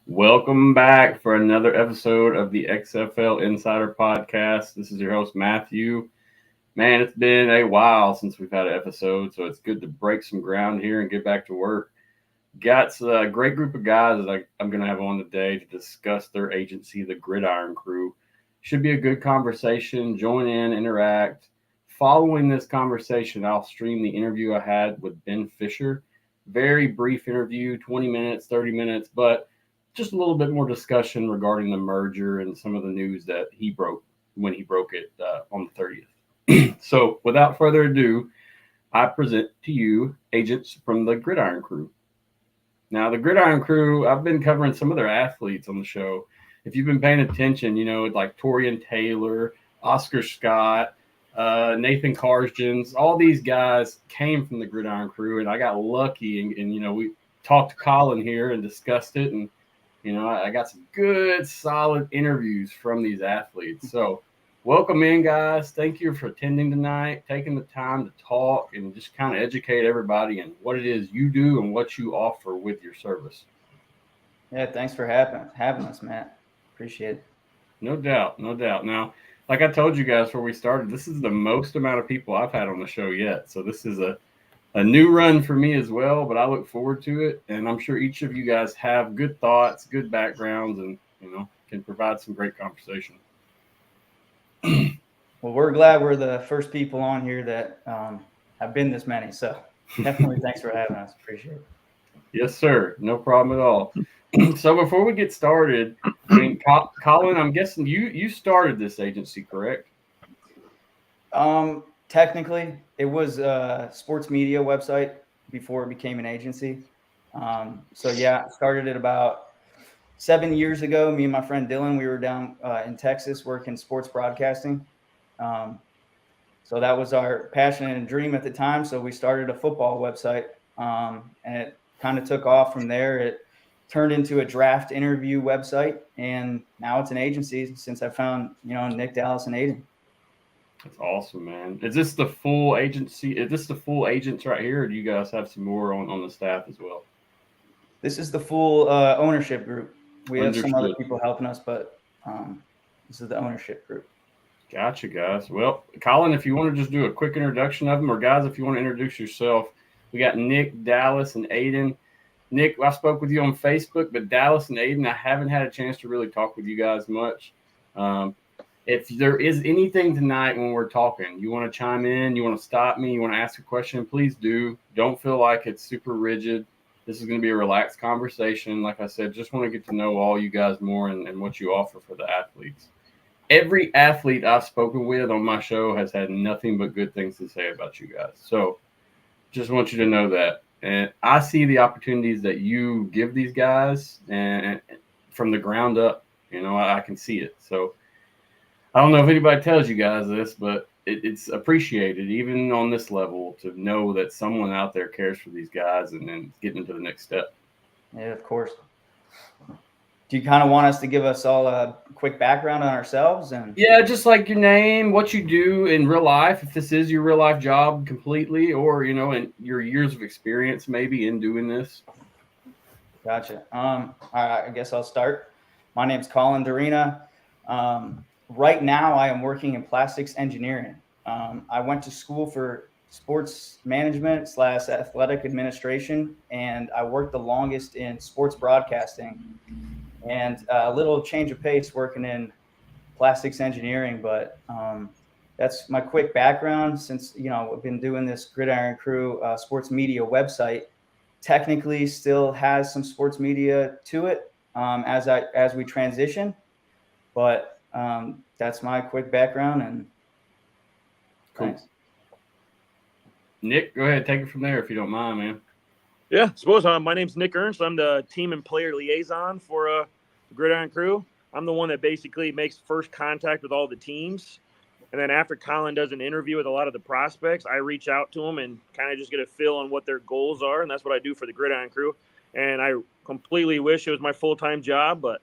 Welcome back for another episode of the XFL Insider Podcast. This is your host, Matthew. Man, it's been a while since we've had an episode, so it's good to break some ground here and get back to work. Got a great group of guys that I'm going to have on today to discuss their agency, the Gridiron Crew. Should be a good conversation. Join in, interact. Following this conversation, I'll stream the interview I had with Ben Fischer. Very brief interview, 20 minutes, 30 minutes, but just a little bit more discussion regarding the merger and some of the news that he broke when he broke it on the 30th. So without further ado, I present to you agents from the Gridiron Crew. Now, the Gridiron Crew, I've been covering some of their athletes on the show. If you've been paying attention, you know, like Torian Taylor, Oscar Scott, Nathan Karstjens, all these guys came from the Gridiron Crew, and I got lucky and you know, we talked to Colin here and discussed it, and you know, I got some good, solid interviews from these athletes. So welcome in, guys. Thank you for attending tonight, taking the time to talk and just kind of educate everybody in what it is you do and what you offer with your service. Yeah, thanks for having us, Matt. Appreciate it. No doubt, no doubt. Now, like I told you guys before we started, this is the most amount of people I've had on the show yet. So this is a new run for me as well, but I look forward to it. And I'm sure each of you guys have good thoughts, good backgrounds, and, you know, can provide some great conversation. Well, we're glad we're the first people on here that have been this many. So definitely thanks for having us. Appreciate it. Yes, sir. No problem at all. So before we get started, I mean, Colin, I'm guessing you started this agency, correct? Technically, it was a sports media website before it became an agency. So yeah, started it about 7 years ago. Me and my friend Dylan, we were down in Texas working sports broadcasting. So that was our passion and dream at the time. So we started a football website, and it kind of took off from there. It turned into a draft interview website, and now it's an agency since I found, you know, Nick, Dallas, and Aidan. That's awesome, man. Is this the full agency? Is this the full agents right here, or do you guys have some more on the staff as well? This is the full ownership group. We have some other people helping us, but this is the ownership group. Gotcha, guys. Well, Colin, if you want to just do a quick introduction of them, or guys, if you want to introduce yourself, we got Nick, Dallas, and Aidan. Nick, I spoke with you on Facebook, but Dallas and Aidan, I haven't had a chance to really talk with you guys much. If there is anything tonight when we're talking, you want to chime in, you want to stop me, you want to ask a question, please do. Don't feel like it's super rigid. This is going to be a relaxed conversation. Like I said, just want to get to know all you guys more and what you offer for the athletes. Every athlete I've spoken with on my show has had nothing but good things to say about you guys. So just want you to know that. And I see the opportunities that you give these guys and from the ground up. You know, I can see it. So I don't know if anybody tells you guys this, but it's appreciated, even on this level, to know that someone out there cares for these guys and then getting to the next step. Yeah, of course. Do you kind of want us to give us all a quick background on ourselves? Yeah, just like your name, what you do in real life, if this is your real life job completely, or, you know, and your years of experience maybe in doing this. Gotcha. All right, I guess I'll start. My name's Colin Durina. Right now, I am working in plastics engineering. I went to school for sports management / athletic administration, and I worked the longest in sports broadcasting. And a little change of pace working in plastics engineering, but that's my quick background. Since I've been doing this Gridiron Crew sports media website. Technically, still has some sports media to it as we transition, but that's my quick background. And Cool. Thanks. Nick, go ahead, take it from there if you don't mind, man. Yeah, I suppose. My name's Nick Ernst. I'm the team and player liaison for the Gridiron Crew. I'm the one that basically makes first contact with all the teams. And then after Colin does an interview with a lot of the prospects, I reach out to them and kind of just get a feel on what their goals are. And that's what I do for the Gridiron Crew. And I completely wish it was my full-time job, but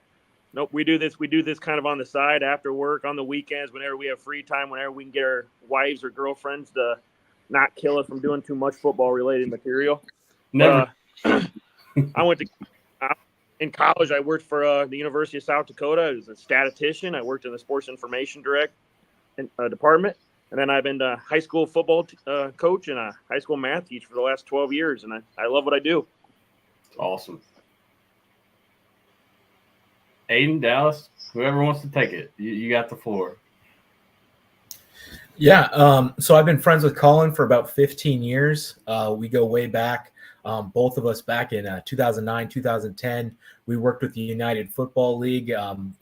nope, we do this kind of on the side after work, on the weekends, whenever we have free time, whenever we can get our wives or girlfriends to not kill us from doing too much football-related material. Never. In college, I worked for the University of South Dakota as a statistician. I worked in the sports information department. And then I've been a high school football coach and a high school math teacher for the last 12 years. And I love what I do. Awesome. Aidan, Dallas, whoever wants to take it, you got the floor. Yeah. So I've been friends with Colin for about 15 years. We go way back. Both of us back in 2009, 2010, we worked with the United Football League.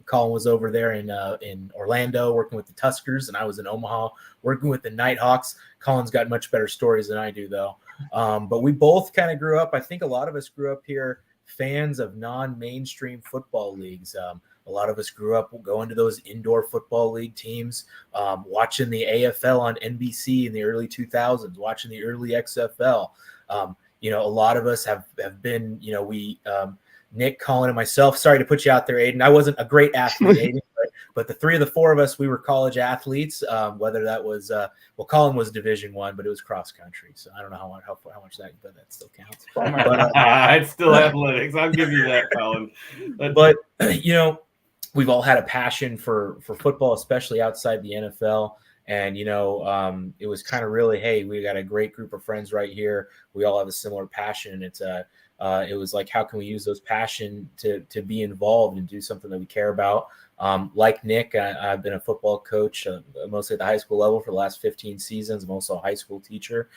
Colin was over there in Orlando working with the Tuskers, and I was in Omaha working with the Nighthawks. Colin's got much better stories than I do, though. But we both kind of grew up. I think a lot of us grew up here fans of non-mainstream football leagues. A lot of us grew up going to those indoor football league teams, watching the AFL on NBC in the early 2000s, watching the early XFL. A lot of us have been, Nick, Colin, and myself. Sorry to put you out there, Aidan. I wasn't a great athlete, Aidan, but the three of the four of us, we were college athletes. Whether that was, Colin was Division I, but it was cross country. So I don't know how much that still counts. But, it's still athletics. I'll give you that, Colin. But we've all had a passion for football, especially outside the NFL. And, it was kind of really, hey, we got a great group of friends right here. We all have a similar passion. It was like, how can we use those passion to be involved and do something that we care about? Like Nick, I've been a football coach, mostly at the high school level for the last 15 seasons. I'm also a high school teacher.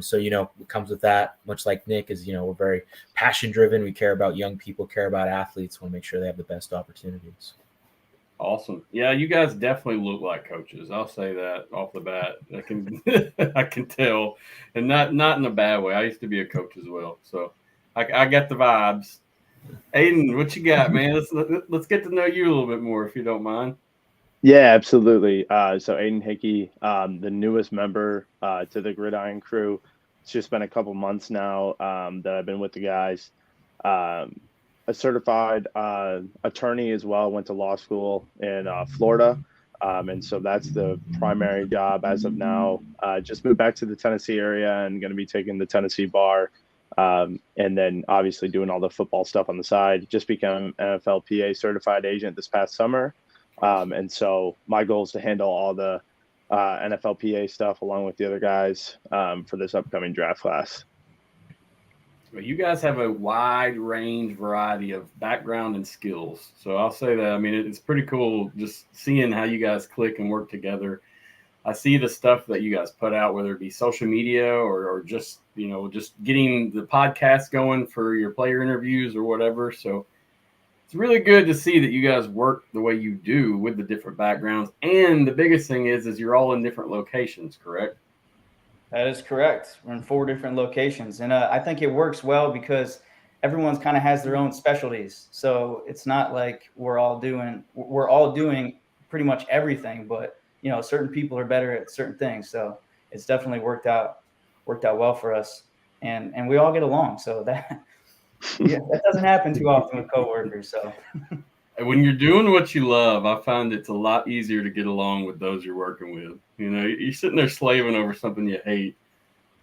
So, what comes with that, much like Nick, is, we're very passion driven. We care about young people, care about athletes, want to make sure they have the best opportunities. Awesome. Yeah, you guys definitely look like coaches. I'll say that off the bat. I can tell, and not in a bad way. I used to be a coach as well, so I get the vibes. Aidan, what you got, man? Let's get to know you a little bit more, if you don't mind. Yeah, absolutely. So Aidan Hickey, the newest member to the Gridiron Crew. It's just been a couple months now that I've been with the guys. A certified attorney as well, went to law school in Florida. And so that's the primary job as of now. Just moved back to the Tennessee area and going to be taking the Tennessee bar. And then obviously doing all the football stuff on the side. Just became NFLPA certified agent this past summer. And so my goal is to handle all the NFLPA stuff along with the other guys for this upcoming draft class. Well, you guys have a wide range variety of background and skills. So I'll say that. I mean, it's pretty cool just seeing how you guys click and work together. I see the stuff that you guys put out, whether it be social media or just, just getting the podcast going for your player interviews or whatever. So it's really good to see that you guys work the way you do with the different backgrounds. And the biggest thing is you're all in different locations, correct? That is correct. We're in 4 different locations, and I think it works well because everyone's kind of has their own specialties. So it's not like we're all doing pretty much everything, but certain people are better at certain things. So it's definitely worked out well for us, and we all get along. So that doesn't happen too often with coworkers. So when you're doing what you love, I find it's a lot easier to get along with those you're working with. You're sitting there slaving over something you hate.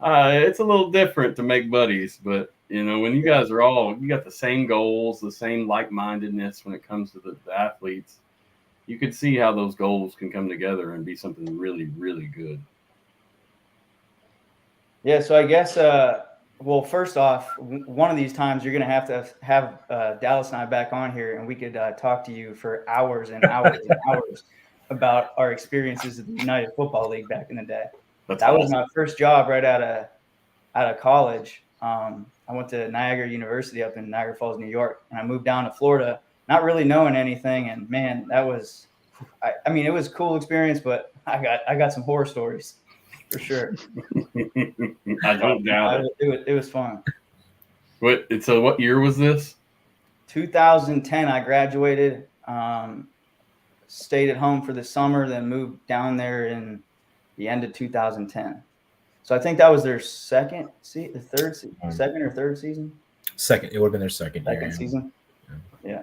It's a little different to make buddies, but You know, when you guys are you got the same goals, the same like-mindedness when it comes to the athletes, you could see how those goals can come together and be something really, really good. Yeah, so I guess, well, first off, one of these times you're going to have Dallas and I back on here, and we could talk to you for hours and hours and hours about our experiences at the United Football League back in the day. That's that awesome. was my first job right out of college. I went to Niagara University up in Niagara Falls, New York, and I moved down to Florida, not really knowing anything. And man, that was, I mean, it was a cool experience, but I got some horror stories for sure. I don't doubt it. It was fun. So what year was this? 2010. I graduated, stayed at home for the summer, then moved down there in the end of 2010. So I think that was their second or third season. Second, it would have been their second season. Yeah.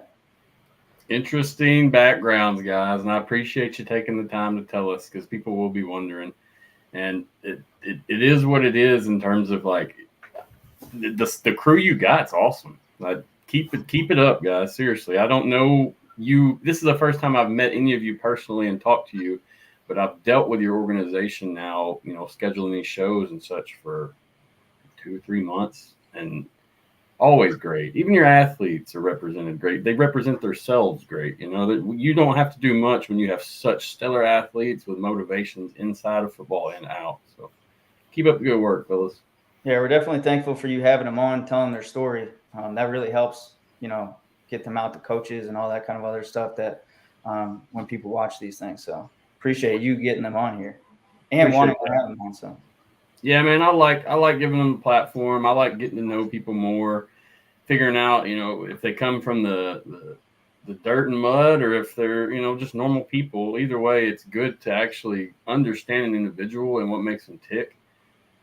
Interesting backgrounds, guys, and I appreciate you taking the time to tell us, because people will be wondering. And it is what it is in terms of like the crew you got's awesome. Like, keep it up, guys. Seriously, I don't know you. This is the first time I've met any of you personally and talked to you, but I've dealt with your organization now, you know, scheduling these shows and such for 2 or 3 months, and always great. Even your athletes are represented great. They represent themselves great. You know, you don't have to do much when you have such stellar athletes with motivations inside of football and out. So keep up the good work, fellas. Yeah, we're definitely thankful for you having them on, telling their story. That really helps, you know, get them out to coaches and all that kind of other stuff that when people watch these things. So appreciate you getting them on here and wanting to have them on. So. Yeah, man, I like giving them a platform. I like getting to know people more, figuring out, you know, if they come from the dirt and mud or if they're, you know, just normal people. Either way, it's good to actually understand an individual and what makes them tick.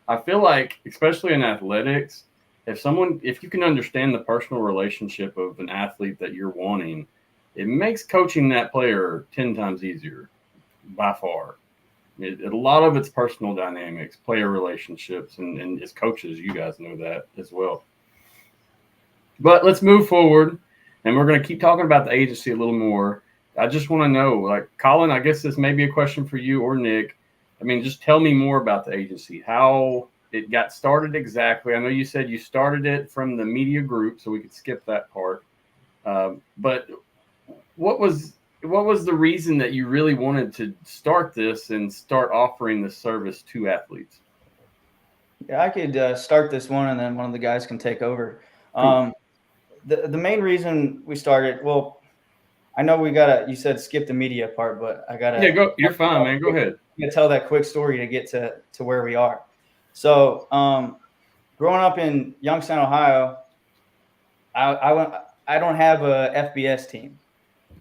I feel like, especially in athletics, if you can understand the personal relationship of an athlete that you're wanting, it makes coaching that player 10 times easier by far. A lot of it's personal dynamics, player relationships, and as coaches, you guys know that as well. But let's move forward, and we're going to keep talking about the agency a little more. I just want to know, like, Colin, I guess this may be a question for you or Nick. I mean, just tell me more about the agency, how it got started exactly. I know you said you started it from the media group, so we could skip that part. But what was the reason that you really wanted to start this and start offering this service to athletes? Yeah, I could start this one, and then one of the guys can take over. Cool. The main reason we started, well, I know you said skip the media part, but I gotta. Yeah, go. You're fine, man. Go ahead. I'm gonna tell that quick story to get to where we are. So, growing up in Youngstown, Ohio, I don't have a FBS team.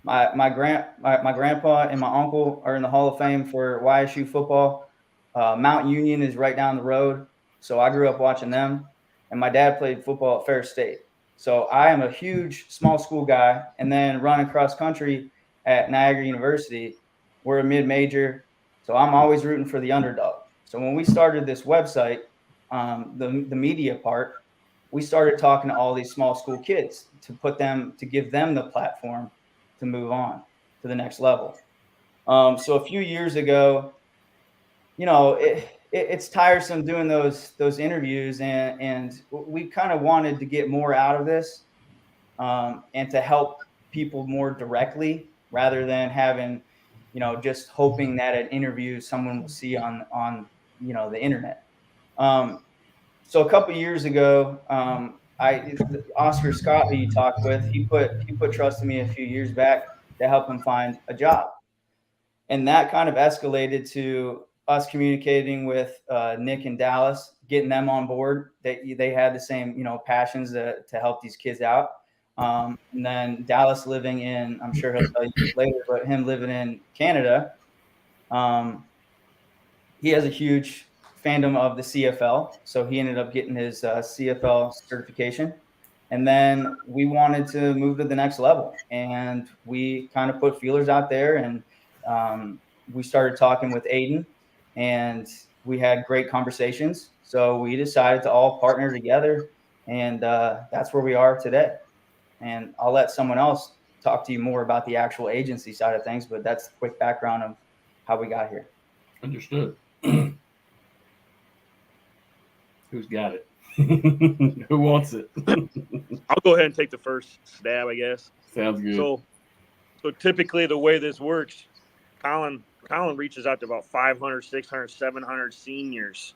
My grandpa and my uncle are in the Hall of Fame for YSU football. Mount Union is right down the road, so I grew up watching them. And my dad played football at Ferris State. So I am a huge small school guy, and then running cross country at Niagara University. We're a mid-major, so I'm always rooting for the underdog. So when we started this website, the media part, we started talking to all these small school kids to give them the platform to move on to the next level. So a few years ago, you know, it's tiresome doing those interviews, and we kind of wanted to get more out of this, and to help people more directly rather than having, you know, just hoping that an interview someone will see on you know, the internet. So a couple of years ago, Oscar Scott, who you talked with, he put trust in me a few years back to help him find a job, and that kind of escalated to us communicating with Nick and Dallas, getting them on board. They had the same, you know, passions to help these kids out. And then Dallas living in, I'm sure he'll tell you later, but him living in Canada, he has a huge fandom of the CFL. So he ended up getting his CFL certification. And then we wanted to move to the next level. And we kind of put feelers out there, and we started talking with Aidan, and we had great conversations. So we decided to all partner together And that's where we are today. And I'll let someone else talk to you more about the actual agency side of things, but that's a quick background of how we got here. Understood. Who's got it? Who wants it? I'll go ahead and take the first stab, I guess. Sounds good. So typically the way this works, Colin reaches out to about 500, 600, 700 seniors.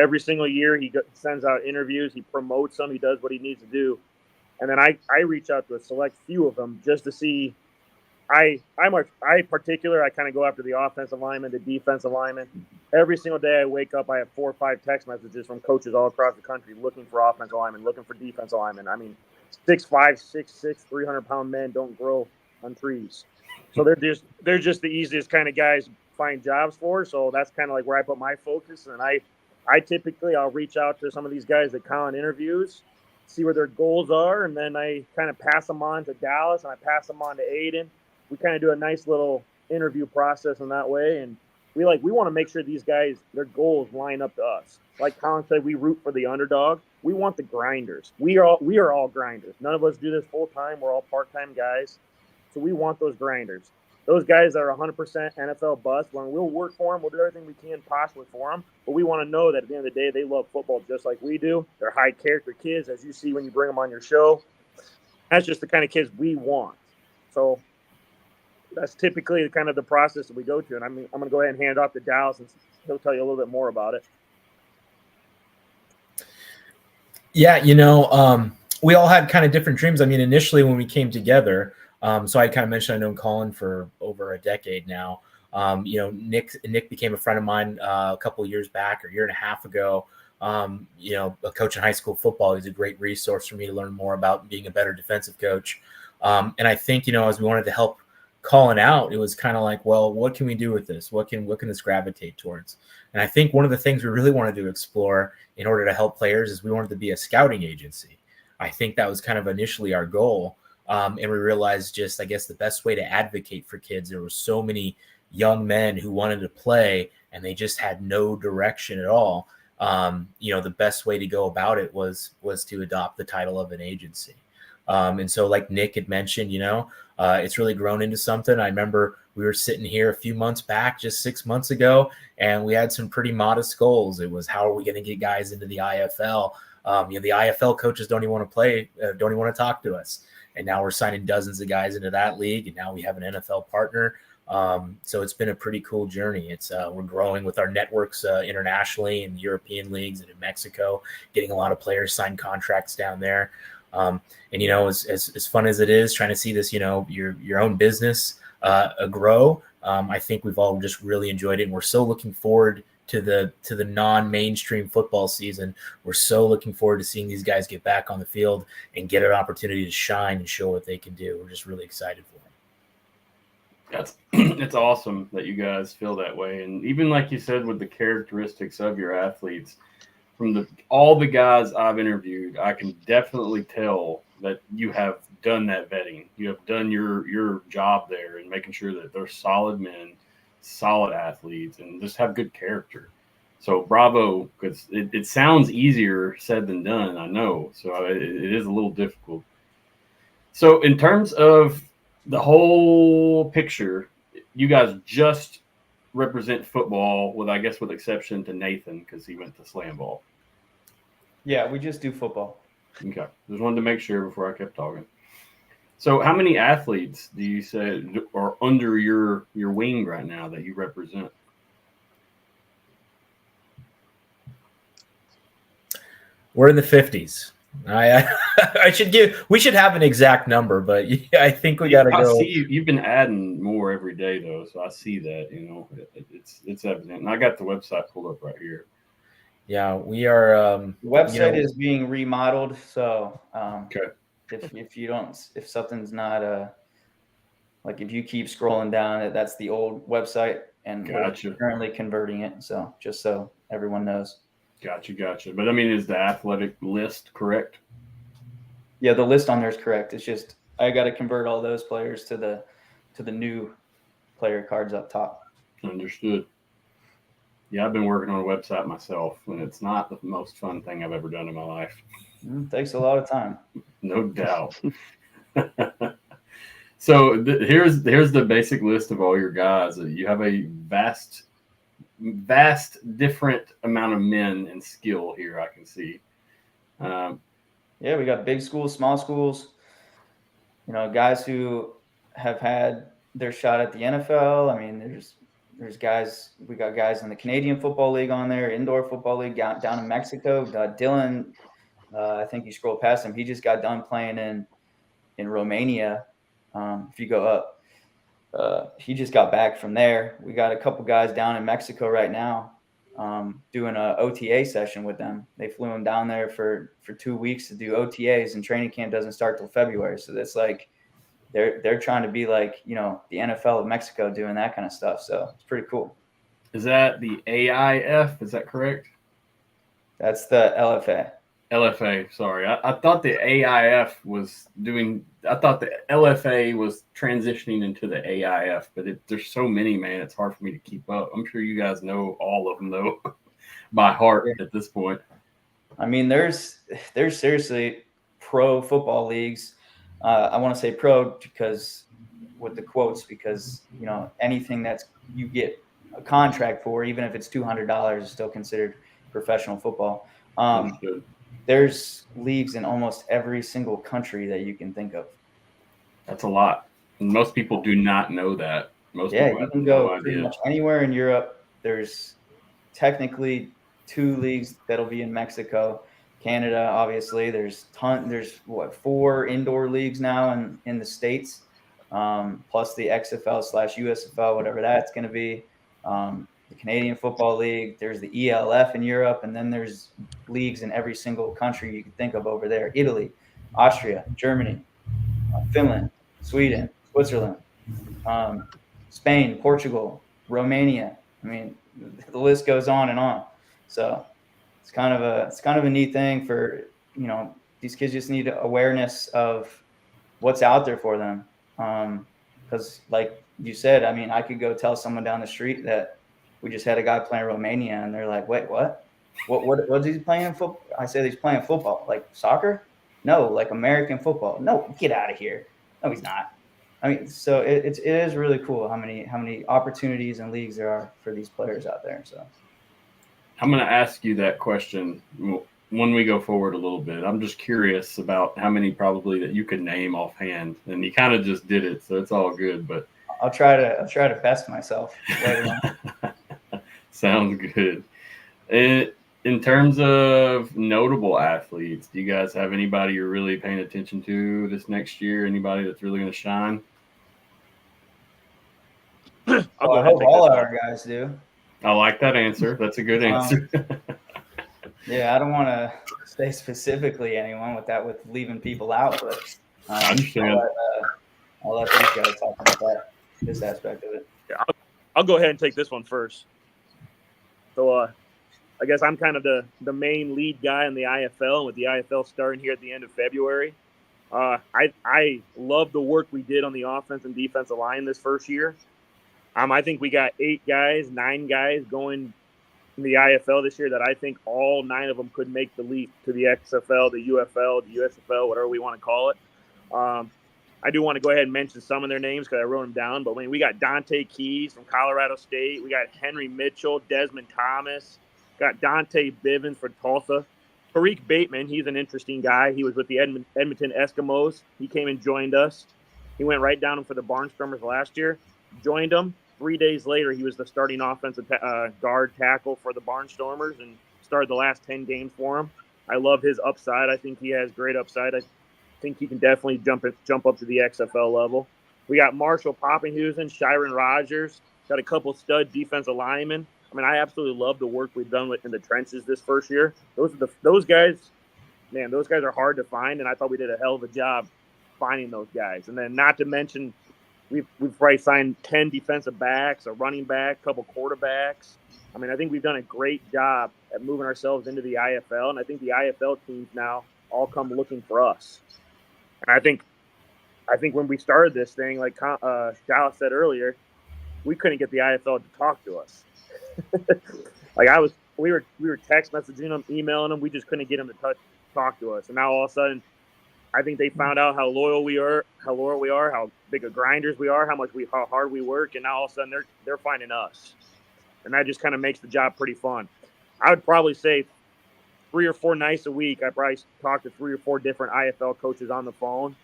Every single year he sends out interviews, he promotes them, he does what he needs to do. And then I reach out to a select few of them just to see. I kind of go after the offensive lineman, the defensive lineman. Every single day I wake up, I have 4 or 5 text messages from coaches all across the country looking for offensive linemen, looking for defensive linemen. I mean, 6'5", 6'6", 300-pound men don't grow on trees. So they're just the easiest kind of guys to find jobs for. So that's kind of like where I put my focus. And I'll reach out to some of these guys that Colin interviews, see where their goals are, and then I kind of pass them on to Dallas and I pass them on to Aidan. We kind of do a nice little interview process in that way, and we want to make sure these guys, their goals line up to us. Like Colin said, we root for the underdog. We want the grinders. We are all grinders. None of us do this full time. We're all part-time guys, so we want those grinders. Those guys that are 100% NFL bust, when we'll work for them, we'll do everything we can possibly for them, but we want to know that at the end of the day, they love football just like we do. They're high-character kids, as you see when you bring them on your show. That's just the kind of kids we want. So that's typically kind of the process that we go to. And I'm going to go ahead and hand it off to Dallas, and he'll tell you a little bit more about it. Yeah, we all had kind of different dreams. I mean, initially when we came together, so I kind of mentioned I've known Colin for over a decade now. Nick became a friend of mine a couple of years back, or a year and a half ago. A coach in high school football. He's a great resource for me to learn more about being a better defensive coach. And I think, as we wanted to help Colin out, it was kind of like, well, what can we do with this? What can this gravitate towards? And I think one of the things we really wanted to explore in order to help players is we wanted to be a scouting agency. I think that was kind of initially our goal. And we realized just, I guess, the best way to advocate for kids, there were so many young men who wanted to play and they just had no direction at all. The best way to go about it was to adopt the title of an agency. And so like Nick had mentioned, it's really grown into something. I remember we were sitting here a few months back, just 6 months ago, and we had some pretty modest goals. It was, how are we going to get guys into the IFL? The IFL coaches don't even want to play, don't even want to talk to us. And now we're signing dozens of guys into that league, and now we have an NFL partner. So it's been a pretty cool journey. We're growing with our networks internationally in the European leagues and in Mexico, getting a lot of players sign contracts down there. As fun as it is trying to see this, your own business grow, I think we've all just really enjoyed it. And we're so looking forward to the non-mainstream football season. We're so looking forward to seeing these guys get back on the field and get an opportunity to shine and show what they can do. We're just really excited for them. It's awesome that you guys feel that way. And even like you said, with the characteristics of your athletes, from all the guys I've interviewed, I can definitely tell that you have done that vetting. You have done your job there and making sure that they're solid men, solid athletes, and just have good character. So bravo, because it sounds easier said than done, I know. So it is a little difficult. So in terms of the whole picture, you guys just represent football, with exception to Nathan, because he went to slam ball. Yeah, we just do football. Okay. Just wanted to make sure before I kept talking. So how many athletes do you say are under your wing right now that you represent? We're in the 50s. We should have an exact number, but I think we got to go. I see you've been adding more every day though, so I see that, it's evident. And I got the website pulled up right here. Yeah, we are. The website is being remodeled, so okay. If something's not like if you keep scrolling down, that's the old website, and gotcha. We're currently converting it. So just so everyone knows. Gotcha. But I mean, is the athletic list correct? Yeah, the list on there is correct. It's just I got to convert all those players to the new player cards up top. Understood. Yeah, I've been working on a website myself, and it's not the most fun thing I've ever done in my life. Takes a lot of time. No doubt. So here's the basic list of all your guys. You have a vast different amount of men and skill here. I can see. Yeah, we got big schools, small schools. Guys who have had their shot at the NFL. I mean, there's guys. We got guys in the Canadian Football League on there, Indoor Football League down in Mexico. Dylan, I think you scroll past him. He just got done playing in Romania. If you go up, he just got back from there. We got a couple guys down in Mexico right now, doing a OTA session with them. They flew him down there for 2 weeks to do OTAs, and training camp doesn't start till February. So that's like they're trying to be like, the NFL of Mexico doing that kind of stuff. So it's pretty cool. Is that the AIF? Is that correct? That's the LFA. LFA, sorry. I thought the AIF was doing – I thought the LFA was transitioning into the AIF, but there's so many, man, it's hard for me to keep up. I'm sure you guys know all of them, though, by heart at this point. I mean, there's seriously pro football leagues. I want to say pro because with the quotes, because, anything that's you get a contract for, even if it's $200, is still considered professional football. There's leagues in almost every single country that you can think of. That's a lot. And most people do not know that. People you can go pretty much anywhere in Europe. There's technically 2 leagues that'll be in Mexico, Canada, obviously. There's 4 indoor leagues now in the States, plus the XFL/USFL, whatever that's going to be. The Canadian Football League, there's the ELF in Europe, and then there's leagues in every single country you can think of over there. Italy, Austria, Germany, Finland, Sweden, Switzerland, Spain, Portugal, Romania. I mean, the list goes on and on. So it's kind of a neat thing for, these kids just need awareness of what's out there for them. Because like you said, I mean, I could go tell someone down the street that we just had a guy playing Romania, and they're like, wait, what? What's he playing football? I said he's playing football. Like soccer? No, like American football. No, get out of here. No, he's not. I mean, so it is really cool how many opportunities and leagues there are for these players out there. So I'm going to ask you that question when we go forward a little bit. I'm just curious about how many probably that you could name offhand, and you kind of just did it, so it's all good. But I'll try to best myself later on. Sounds good. In terms of notable athletes, do you guys have anybody you're really paying attention to this next year? Anybody that's really going to shine? I hope all of our guys do. I like that answer. That's a good answer. Yeah, I don't want to say specifically anyone with leaving people out, but I understand. I'll let these guys talk about this aspect of it. Yeah, I'll go ahead and take this one first. So I guess I'm kind of the main lead guy in the IFL, and with the IFL starting here at the end of February. I love the work we did on the offense and defensive line this first year. I think we got 9 guys going in the IFL this year that I think all 9 of them could make the leap to the XFL, the UFL, the USFL, whatever we want to call it. I do want to go ahead and mention some of their names because I wrote them down. But we got Dante Keys from Colorado State. We got Henry Mitchell, Desmond Thomas. Got Dante Bivens for Tulsa. Tariq Bateman, he's an interesting guy. He was with the Edmonton Eskimos. He came and joined us. He went right down for the Barnstormers last year. Joined them. 3 days later, he was the starting offensive guard tackle for the Barnstormers and started the last 10 games for him. I love his upside. I think he has great upside. I think he can definitely jump up to the XFL level. We got Marshall Poppinghusen, Shiron Rogers, got a couple stud defensive linemen. I mean, I absolutely love the work we've done in the trenches this first year. Those guys, man, those guys are hard to find, and I thought we did a hell of a job finding those guys. And then not to mention, we've probably signed 10 defensive backs, a running back, a couple quarterbacks. I mean, I think we've done a great job at moving ourselves into the IFL, and I think the IFL teams now all come looking for us. And I think when we started this thing, like Dallas said earlier, we couldn't get the IFL to talk to us. We were text messaging them, emailing them. We just couldn't get them to talk to us. And now all of a sudden, I think they found out how loyal we are, how big of grinders we are, how hard we work, and now all of a sudden they're finding us, and that just kind of makes the job pretty fun. I would probably say 3 or 4 nights a week, I probably talk to 3 or 4 different IFL coaches on the phone,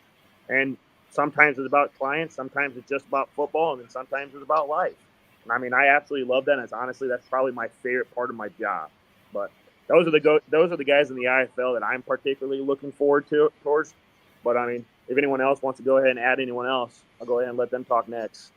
and sometimes it's about clients, sometimes it's just about football, and then sometimes it's about life. And I mean, I absolutely love that. And honestly, that's probably my favorite part of my job. But those are the guys in the IFL that I'm particularly looking forward towards. But I mean, if anyone else wants to go ahead and add anyone else, I'll go ahead and let them talk next.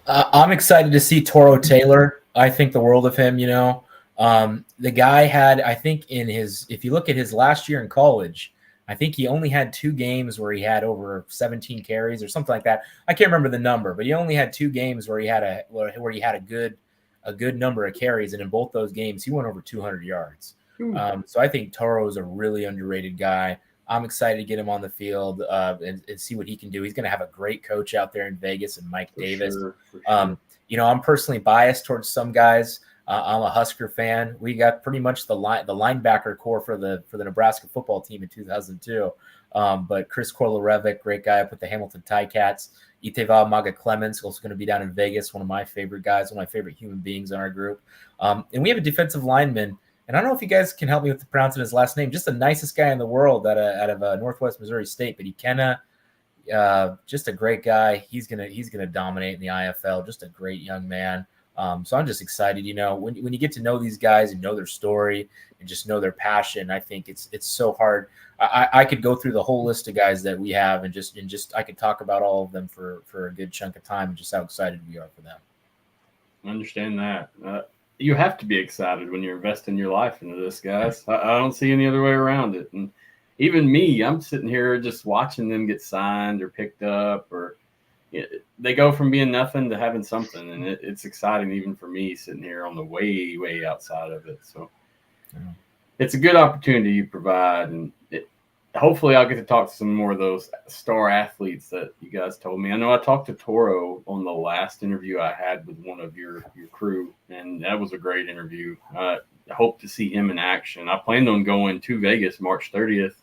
I'm excited to see Toro Taylor. I think the world of him. The guy had, I think, if you look at his last year in college, I think he only had 2 games where he had over 17 carries or something like that. I can't remember the number, but he only had 2 games where he had a good number of carries, and in both those games he went over 200 yards. So I think Toro is a really underrated guy. I'm excited to get him on the field and see what he can do. He's going to have a great coach out there in Vegas and Mike Davis. Sure. I'm personally biased towards some guys. I'm a Husker fan. We got pretty much the linebacker core for the Nebraska football team in 2002. But Chris Kolorevic, great guy up with the Hamilton Ticats. Iteva Maga Clemens, also going to be down in Vegas, one of my favorite guys, one of my favorite human beings in our group. And we have a defensive lineman, and I don't know if you guys can help me with pronouncing his last name. Just the nicest guy in the world out of Northwest Missouri State, but just a great guy. He's gonna dominate in the IFL. Just a great young man. So I'm just excited. When you get to know these guys and know their story and just know their passion, I think it's so hard. I could go through the whole list of guys that we have and just I could talk about all of them for a good chunk of time and just how excited we are for them. I understand that. You have to be excited when you're investing your life into this, guys. I don't see any other way around it. And even me, I'm sitting here just watching them get signed or picked up, or they go from being nothing to having something. And it's exciting even for me sitting here on the way, way outside of it. So it's a good opportunity you provide. And hopefully I'll get to talk to some more of those star athletes that you guys told me. I know I talked to Toro on the last interview I had with one of your crew, and that was a great interview. I hope to see him in action. I planned on going to Vegas March 30th,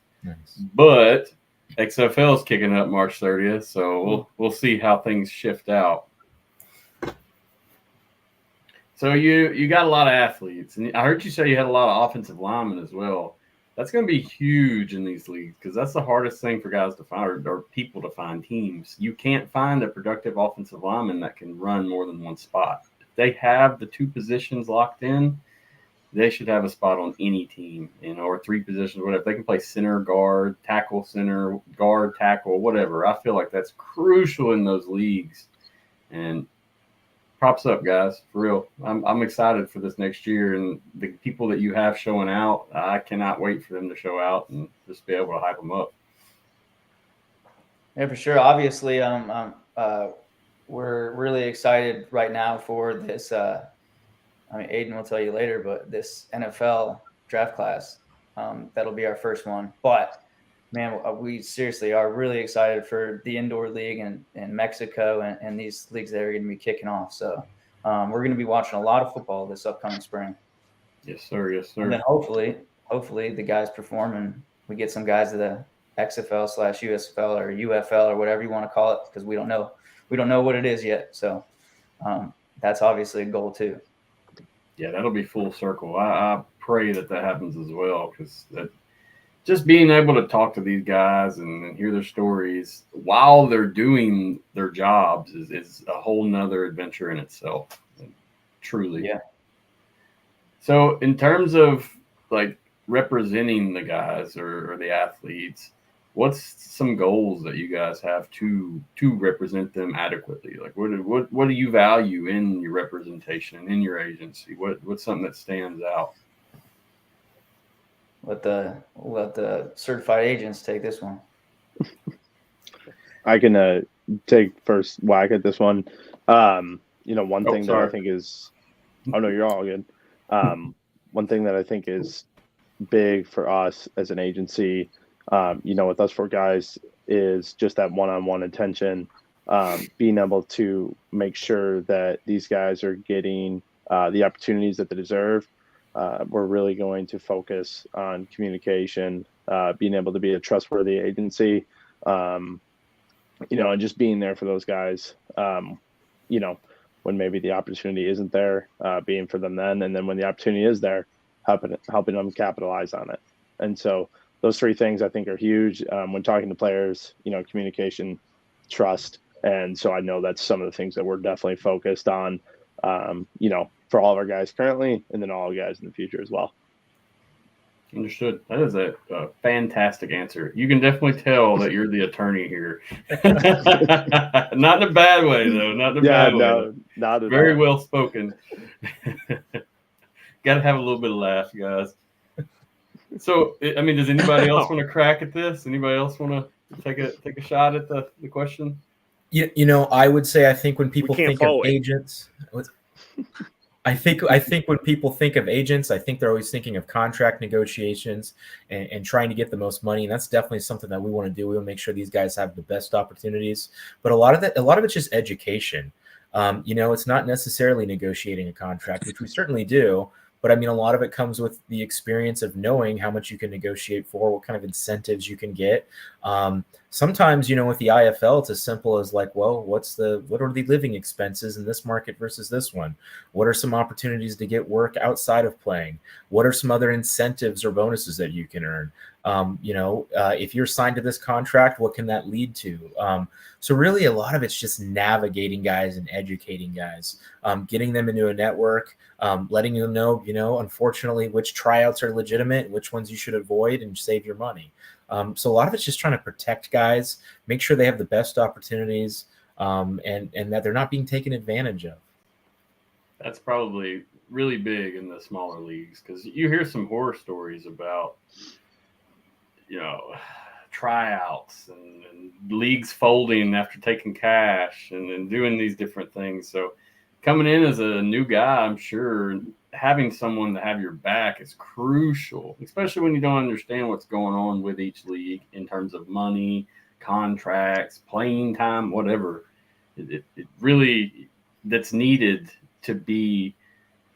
but XFL is kicking up March 30th, so we'll see how things shift out. So you got a lot of athletes, and I heard you say you had a lot of offensive linemen as well. That's going to be huge in these leagues because that's the hardest thing for guys to find or people to find teams. You can't find a productive offensive lineman that can run more than one spot. If they have the 2 positions locked in, they should have a spot on any team, or 3 positions, whatever. They can play center, guard, tackle, center, guard, tackle, whatever. I feel like that's crucial in those leagues. And props up, guys, for real. I'm excited for this next year, and the people that you have showing out, I cannot wait for them to show out and just be able to hype them up. Yeah, for sure. Obviously, we're really excited right now for this. Aidan will tell you later, but this NFL draft class, that'll be our first one. But man, we seriously are really excited for the indoor league in Mexico and these leagues that are going to be kicking off. So we're going to be watching a lot of football this upcoming spring. Yes, sir. Yes, sir. And then hopefully the guys perform and we get some guys to the XFL/USFL or UFL or whatever you want to call it, because we don't know what it is yet. So that's obviously a goal too. Yeah, that'll be full circle. I pray that happens as well, because just being able to talk to these guys and hear their stories while they're doing their jobs is a whole nother adventure in itself. Truly. Yeah. So in terms of like representing the guys or the athletes, what's some goals that you guys have to represent them adequately? Like what do you value in your representation, in your agency? What's something that stands out? Let the certified agents take this one. I can take first whack at this one. One thing that I think is – oh, no, you're all good. One thing that I think is big for us as an agency, with us 4 guys, is just that one-on-one attention, being able to make sure that these guys are getting the opportunities that they deserve. we're really going to focus on communication, being able to be a trustworthy agency, and just being there for those guys, when maybe the opportunity isn't there, being for them then. And then when the opportunity is there, helping them capitalize on it. And so those three things I think are huge when talking to players, communication, trust. And so I know that's some of the things that we're definitely focused on, for all of our guys currently, and then all the guys in the future as well. Understood. That is a fantastic answer. You can definitely tell that you're the attorney here. Not in a bad way, though. Not in a bad way. Not at Very all. well spoken. Got to have a little bit of laugh, guys. So, I mean, does anybody else want to crack at this? Anybody else want to take a shot at the question? I would say I think when people think of follow it. agents, I think when people think of agents, I think they're always thinking of contract negotiations and trying to get the most money. And that's definitely something that we want to do. We want to make sure these guys have the best opportunities. But a lot of it's just education. It's not necessarily negotiating a contract, which we certainly do. But I mean, a lot of it comes with the experience of knowing how much you can negotiate for, what kind of incentives you can get. Sometimes, with the IFL, it's as simple as like, well, what are the living expenses in this market versus this one? What are some opportunities to get work outside of playing? What are some other incentives or bonuses that you can earn? If you're signed to this contract, what can that lead to? So really a lot of it's just navigating guys and educating guys, getting them into a network, letting them know, unfortunately, which tryouts are legitimate, which ones you should avoid and save your money. So a lot of it's just trying to protect guys, make sure they have the best opportunities, and that they're not being taken advantage of. That's probably really big in the smaller leagues because you hear some horror stories about, tryouts and leagues folding after taking cash and doing these different things. So coming in as a new guy, I'm sure having someone to have your back is crucial, especially when you don't understand what's going on with each league in terms of money, contracts, playing time, whatever. It really that's needed to be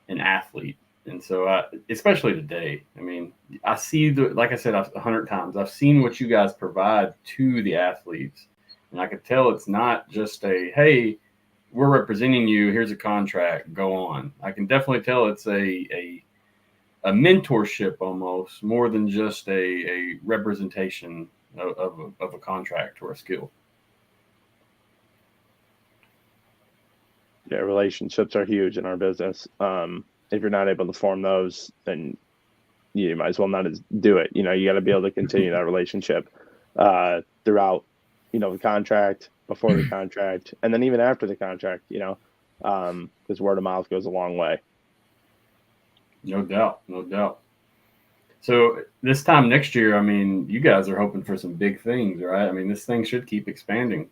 an athlete. And so, especially today, I mean, I see like I said 100 times, I've seen what you guys provide to the athletes, and I could tell it's not just hey, we're representing you. Here's a contract. Go on. I can definitely tell it's a mentorship almost more than just a representation of a contract or a skill. Yeah, relationships are huge in our business. If you're not able to form those, then you might as well not do it. You got to be able to continue that relationship throughout, the contract, before the contract, and then even after the contract, because word of mouth goes a long way. No doubt. So this time next year, I mean, you guys are hoping for some big things, right? I mean, this thing should keep expanding.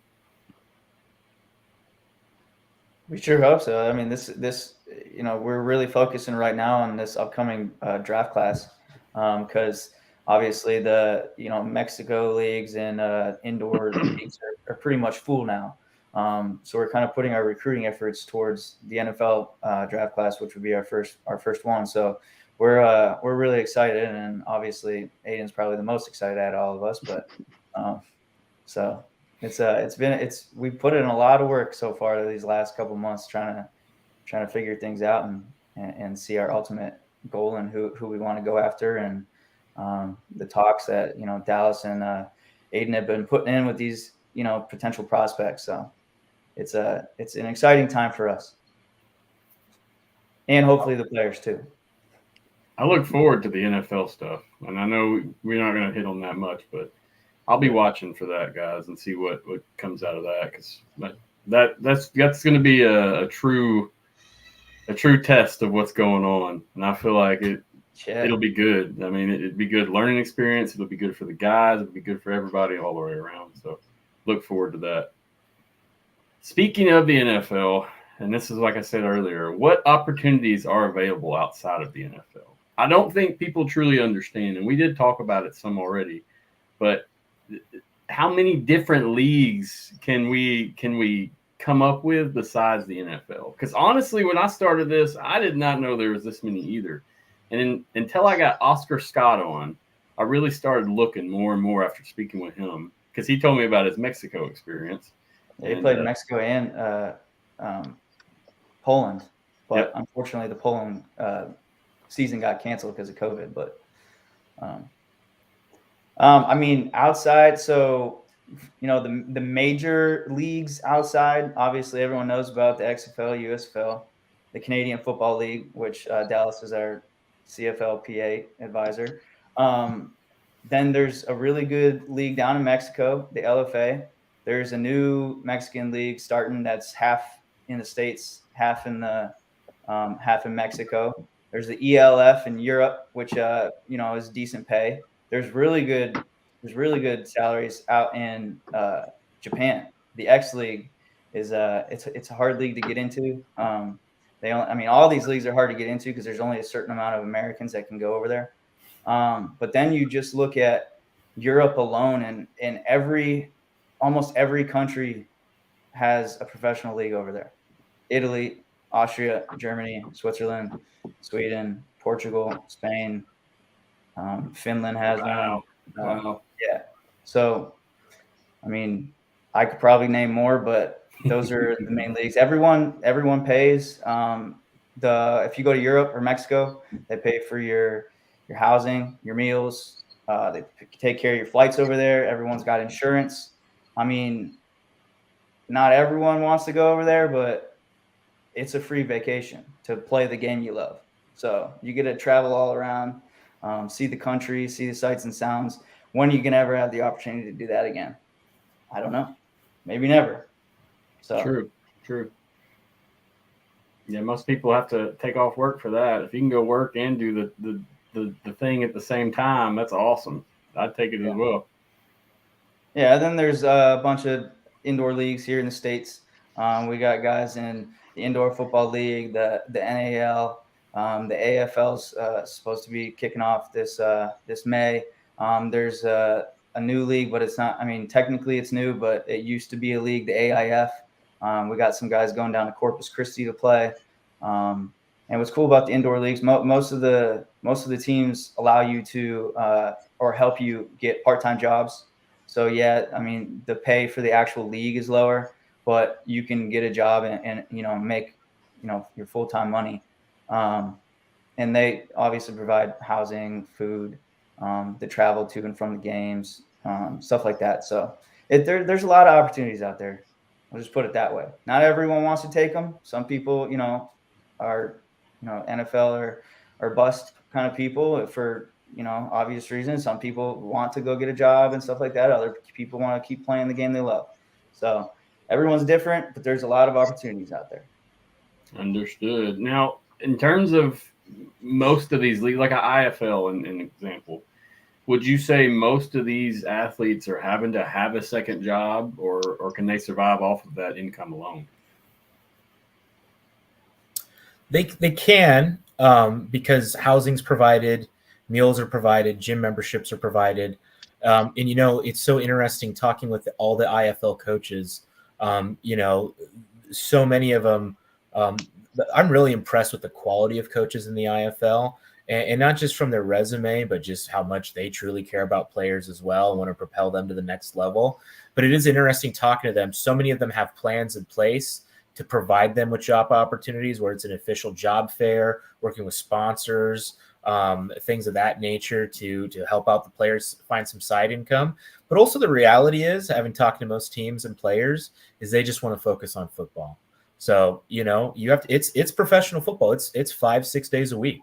We sure hope so. I mean, this we're really focusing right now on this upcoming draft class because obviously the Mexico leagues and indoor leagues are pretty much full now. So we're kind of putting our recruiting efforts towards the NFL draft class, which would be our first one. So we're really excited, and obviously Aidan's probably the most excited out of all of us. But so. We've put in a lot of work so far these last couple months trying to figure things out and see our ultimate goal and who we want to go after, and the talks that Dallas and Aidan have been putting in with these potential prospects. So it's an exciting time for us, and hopefully the players too. I look forward to the NFL stuff, and I know we're not going to hit on that much, but I'll be watching for that, guys, and see what comes out of that, because that's going to be a true test of what's going on, and I feel like it'll be good. I mean, it'd be good learning experience. It'll be good for the guys. It'll be good for everybody all the way around. So look forward to that. Speaking of the NFL, and this is like I said earlier, what opportunities are available outside of the NFL? I don't think people truly understand, and we did talk about it some already, but how many different leagues can we come up with besides the NFL? Because honestly, when I started this, I did not know there was this many either. And until I got Oscar Scott on, I really started looking more and more after speaking with him because he told me about his Mexico experience. He played Mexico and Poland, but unfortunately the Poland season got canceled because of COVID. But I mean, outside, so the major leagues outside, obviously everyone knows about the XFL, USFL, the Canadian Football League, which Dallas is our CFLPA advisor. Then there's a really good league down in Mexico, the LFA. There's a new Mexican league starting that's half in the States, half in Mexico. There's the ELF in Europe, which is decent pay. There's really good salaries out in Japan. The X League is it's a hard league to get into. All these leagues are hard to get into because there's only a certain amount of Americans that can go over there. But then you just look at Europe alone, and almost every country has a professional league over there. Italy, Austria, Germany, Switzerland, Sweden, Portugal, Spain, Finland has one. Wow. Yeah. So, I mean, I could probably name more, but those are the main leagues. Everyone pays. If you go to Europe or Mexico, they pay for your housing, your meals. They take care of your flights over there. Everyone's got insurance. I mean, not everyone wants to go over there, but it's a free vacation to play the game you love. So you get to travel all around, see the country, see the sights and sounds. When are you going to ever have the opportunity to do that again? I don't know. Maybe never. So True. Yeah, most people have to take off work for that. If you can go work and do the thing at the same time, that's awesome. I'd take it as well. Yeah, then there's a bunch of indoor leagues here in the States. We got guys in the Indoor Football League, the NAL, the AFL's supposed to be kicking off this May. There's a new league, but it's not. I mean, technically it's new, but it used to be a league, the AIF. We got some guys going down to Corpus Christi to play. And what's cool about the indoor leagues, most of the teams allow you to or help you get part-time jobs. So yeah, I mean, the pay for the actual league is lower, but you can get a job and make your full-time money. And they obviously provide housing, food, the travel to and from the games, stuff like that. So there's a lot of opportunities out there. I'll just put it that way. Not everyone wants to take them. Some people, are, NFL or bust kind of people for, obvious reasons. Some people want to go get a job and stuff like that. Other people want to keep playing the game they love. So everyone's different, but there's a lot of opportunities out there. Understood. Now, in terms of most of these leagues, like an IFL, an example, would you say most of these athletes are having to have a second job, or can they survive off of that income alone? They can, because housing's provided, meals are provided, gym memberships are provided. And, it's so interesting talking with all the IFL coaches. So many of them, I'm really impressed with the quality of coaches in the IFL. And not just from their resume, but just how much they truly care about players as well and want to propel them to the next level. But it is interesting talking to them. So many of them have plans in place to provide them with job opportunities, where it's an official job fair, working with sponsors, things of that nature to help out the players find some side income. But also the reality is, having talked to most teams and players, is they just want to focus on football. So, you have to, it's professional football. It's 5-6 days a week.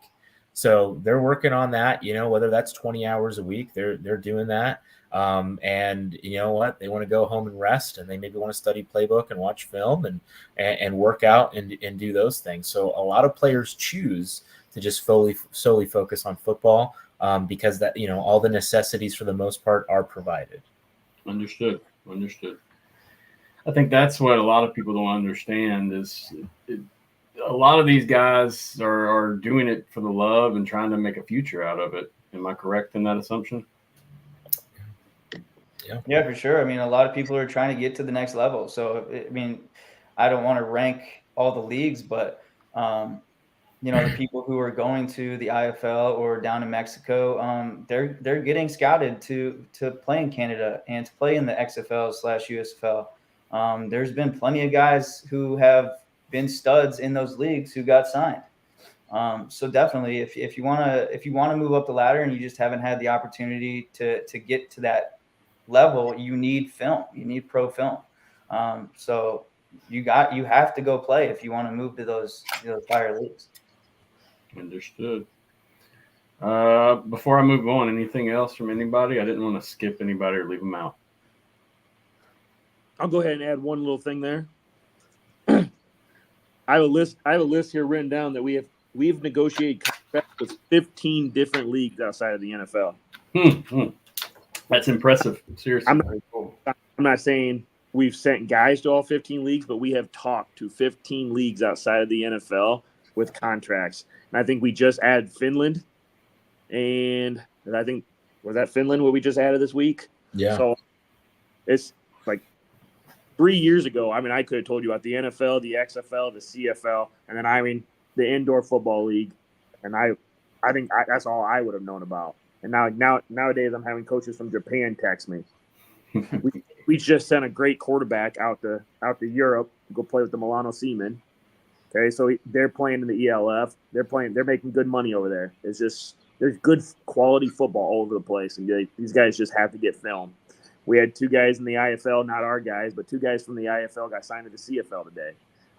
So they're working on that, whether that's 20 hours a week, they're doing that. And you know what, they want to go home and rest, and they maybe want to study playbook and watch film and work out and do those things. So a lot of players choose to just solely focus on football, because that, all the necessities for the most part are provided. Understood. I think that's what a lot of people don't understand is a lot of these guys are doing it for the love and trying to make a future out of it. Am I correct in that assumption? Yeah, for sure. I mean, a lot of people are trying to get to the next level. So, I mean, I don't want to rank all the leagues, but the people who are going to the IFL or down in Mexico, they're getting scouted to play in Canada and to play in the XFL/USFL. There's been plenty of guys who have been studs in those leagues who got signed. So definitely, if you want to move up the ladder and you just haven't had the opportunity to get to that level, you need film. You need pro film. So you have to go play if you want to move to those higher leagues. Understood. Before I move on, anything else from anybody? I didn't want to skip anybody or leave them out. I'll go ahead and add one little thing there. I have a list here written down that we've negotiated contracts with 15 different leagues outside of the NFL. That's impressive. Seriously. I'm not saying we've sent guys to all 15 leagues, but we have talked to 15 leagues outside of the NFL with contracts. And I think we just added Finland. And I think, was that Finland what we just added this week? Yeah. So it's like 3 years ago, I could have told you about the NFL, the XFL, the CFL, and then the indoor football league. And I think that's all I would have known about. And nowadays I'm having coaches from Japan text me. We just sent a great quarterback out to Europe to go play with the Milano Seamen. Okay, so they're playing in the ELF. They're making good money over there. It's just there's good quality football all over the place, and these guys just have to get film. We had 2 guys in the IFL, not our guys, but 2 guys from the IFL got signed to the CFL today.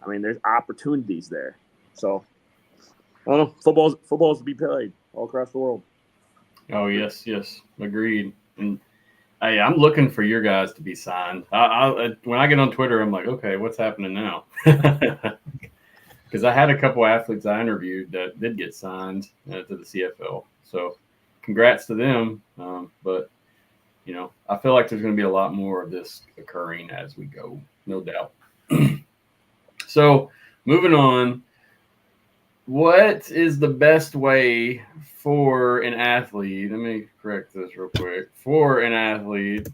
There's opportunities there. So I don't know. Football's to be played all across the world. Oh yes, agreed. And I'm looking for your guys to be signed. When I get on Twitter, I'm like, okay, what's happening now? Because I had a couple athletes I interviewed that did get signed to the CFL. So congrats to them. But, I feel like there's going to be a lot more of this occurring as we go, no doubt. So moving on, what is the best way for an athlete? Let me correct this real quick. For an athlete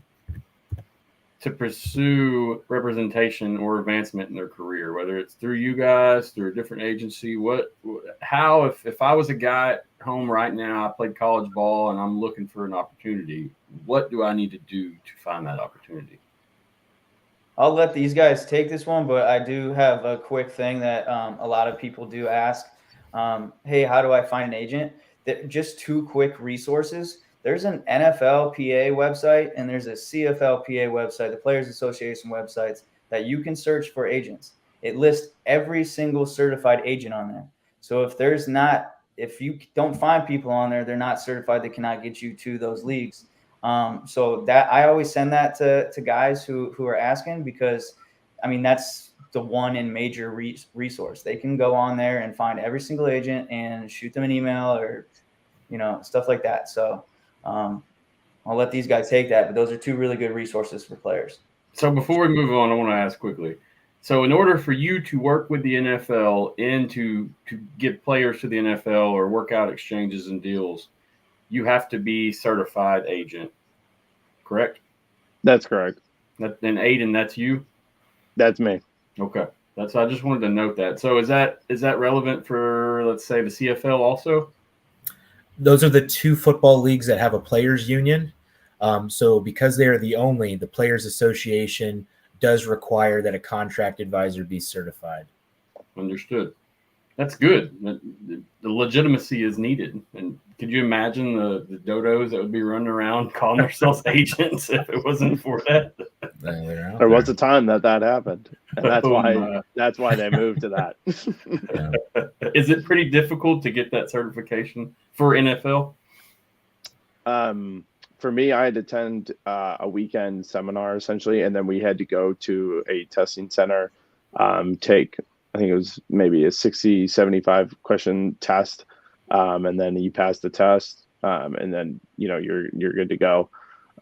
to pursue representation or advancement in their career, whether it's through you guys, through a different agency, if I was a guy at home right now, I played college ball and I'm looking for an opportunity, what do I need to do to find that opportunity? I'll let these guys take this one, but I do have a quick thing that a lot of people do ask. Hey, how do I find an agent? Just 2 quick resources. There's an NFL PA website and there's a CFL PA website, the Players Association websites, that you can search for agents. It lists every single certified agent on there. So if you don't find people on there, they're not certified, they cannot get you to those leagues. So that I always send that to guys who are asking, because that's the one and major resource. They can go on there and find every single agent and shoot them an email or stuff like that. So I'll let these guys take that, but those are 2 really good resources for players. So before we move on, I want to ask quickly. So in order for you to work with the NFL and to get players to the NFL or work out exchanges and deals, you have to be certified agent, correct? That's correct. And Aidan, that's you? That's me. Okay. I just wanted to note that. So is that relevant for, let's say, the CFL also? Those are the 2 football leagues that have a players union. So because they are the Players Association does require that a contract advisor be certified. Understood. That's good. The legitimacy is needed. And could you imagine the dodos that would be running around calling themselves agents if it wasn't for that? There was a time that happened, and that's why they moved to that. Yeah. Is it pretty difficult to get that certification for NFL? For me, I had to attend a weekend seminar essentially, and then we had to go to a testing center, take, I think it was maybe a 60, 75 question test. And then you pass the test, and then, you're good to go.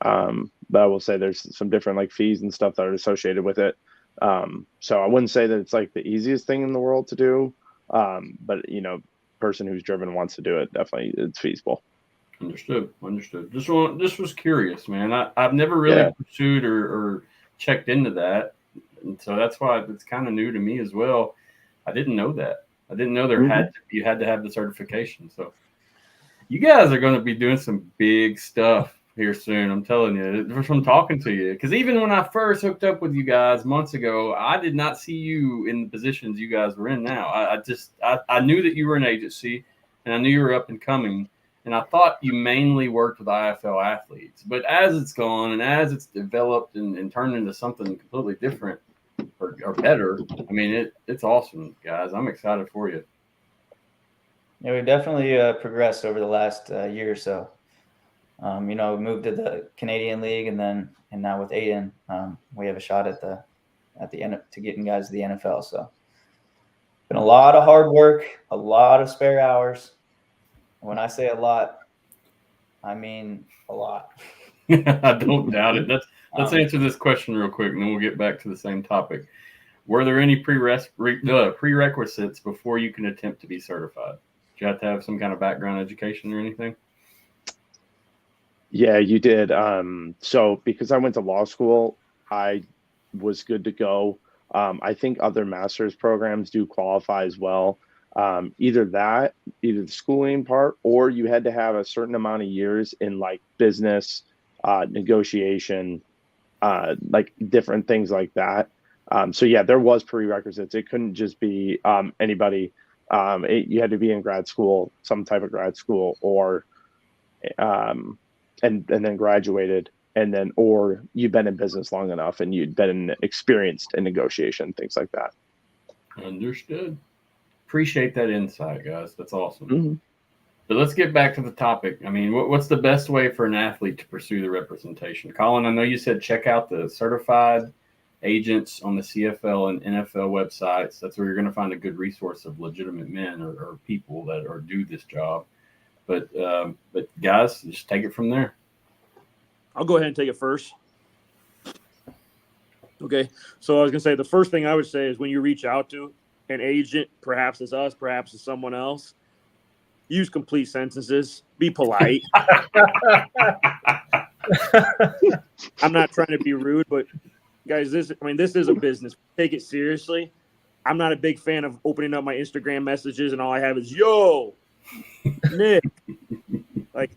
But I will say there's some different fees and stuff that are associated with it. So I wouldn't say that it's the easiest thing in the world to do. But person who's driven wants to do it, definitely it's feasible. Understood. Just was curious, man. I've never really pursued or checked into that. And so that's why it's kind of new to me as well. I didn't know that. I didn't know you had to have the certification. So you guys are going to be doing some big stuff here soon. I'm telling you, from talking to you, because even when I first hooked up with you guys months ago, I did not see you in the positions you guys were in now. I knew that you were an agency, and I knew you were up and coming, and I thought you mainly worked with IFL athletes. But as it's gone and as it's developed and turned into something completely different or better, I mean, it's awesome, guys. I'm excited for you. Yeah, we've definitely progressed over the last year or so. We moved to the Canadian League, and now with Aidan, we have a shot at the end to getting guys to the NFL. So, been a lot of hard work, a lot of spare hours. When I say a lot, I mean a lot. I don't doubt it. Let's answer this question real quick, and then we'll get back to the same topic. Were there any prerequisites before you can attempt to be certified? Do you have to have some kind of background education or anything? Yeah, you did. So because I went to law school, I was good to go. I think other master's programs do qualify as well. Either the schooling part, or you had to have a certain amount of years in like business, negotiation, like different things like that. So yeah, there was prerequisites. It couldn't just be anybody. You had to be in grad school, some type of grad school, or and then graduated, and then or you've been in business long enough and you'd been experienced in negotiation, things like that. Understood. Appreciate that insight, guys. That's awesome. Mm-hmm. But let's get back to the topic. I mean, what's the best way for an athlete to pursue the representation? Colin, I know you said check out the certified agents on the CFL and NFL websites. That's where you're going to find a good resource of legitimate men or people that do this job. But guys, just take it from there. I'll go ahead and take it first. Okay. So I was going to say, the first thing I would say is when you reach out to an agent, perhaps it's us, perhaps it's someone else, use complete sentences. Be polite. I'm not trying to be rude, but guys, this is a business. Take it seriously. I'm not a big fan of opening up my Instagram messages and all I have is, yo, Nick. Like,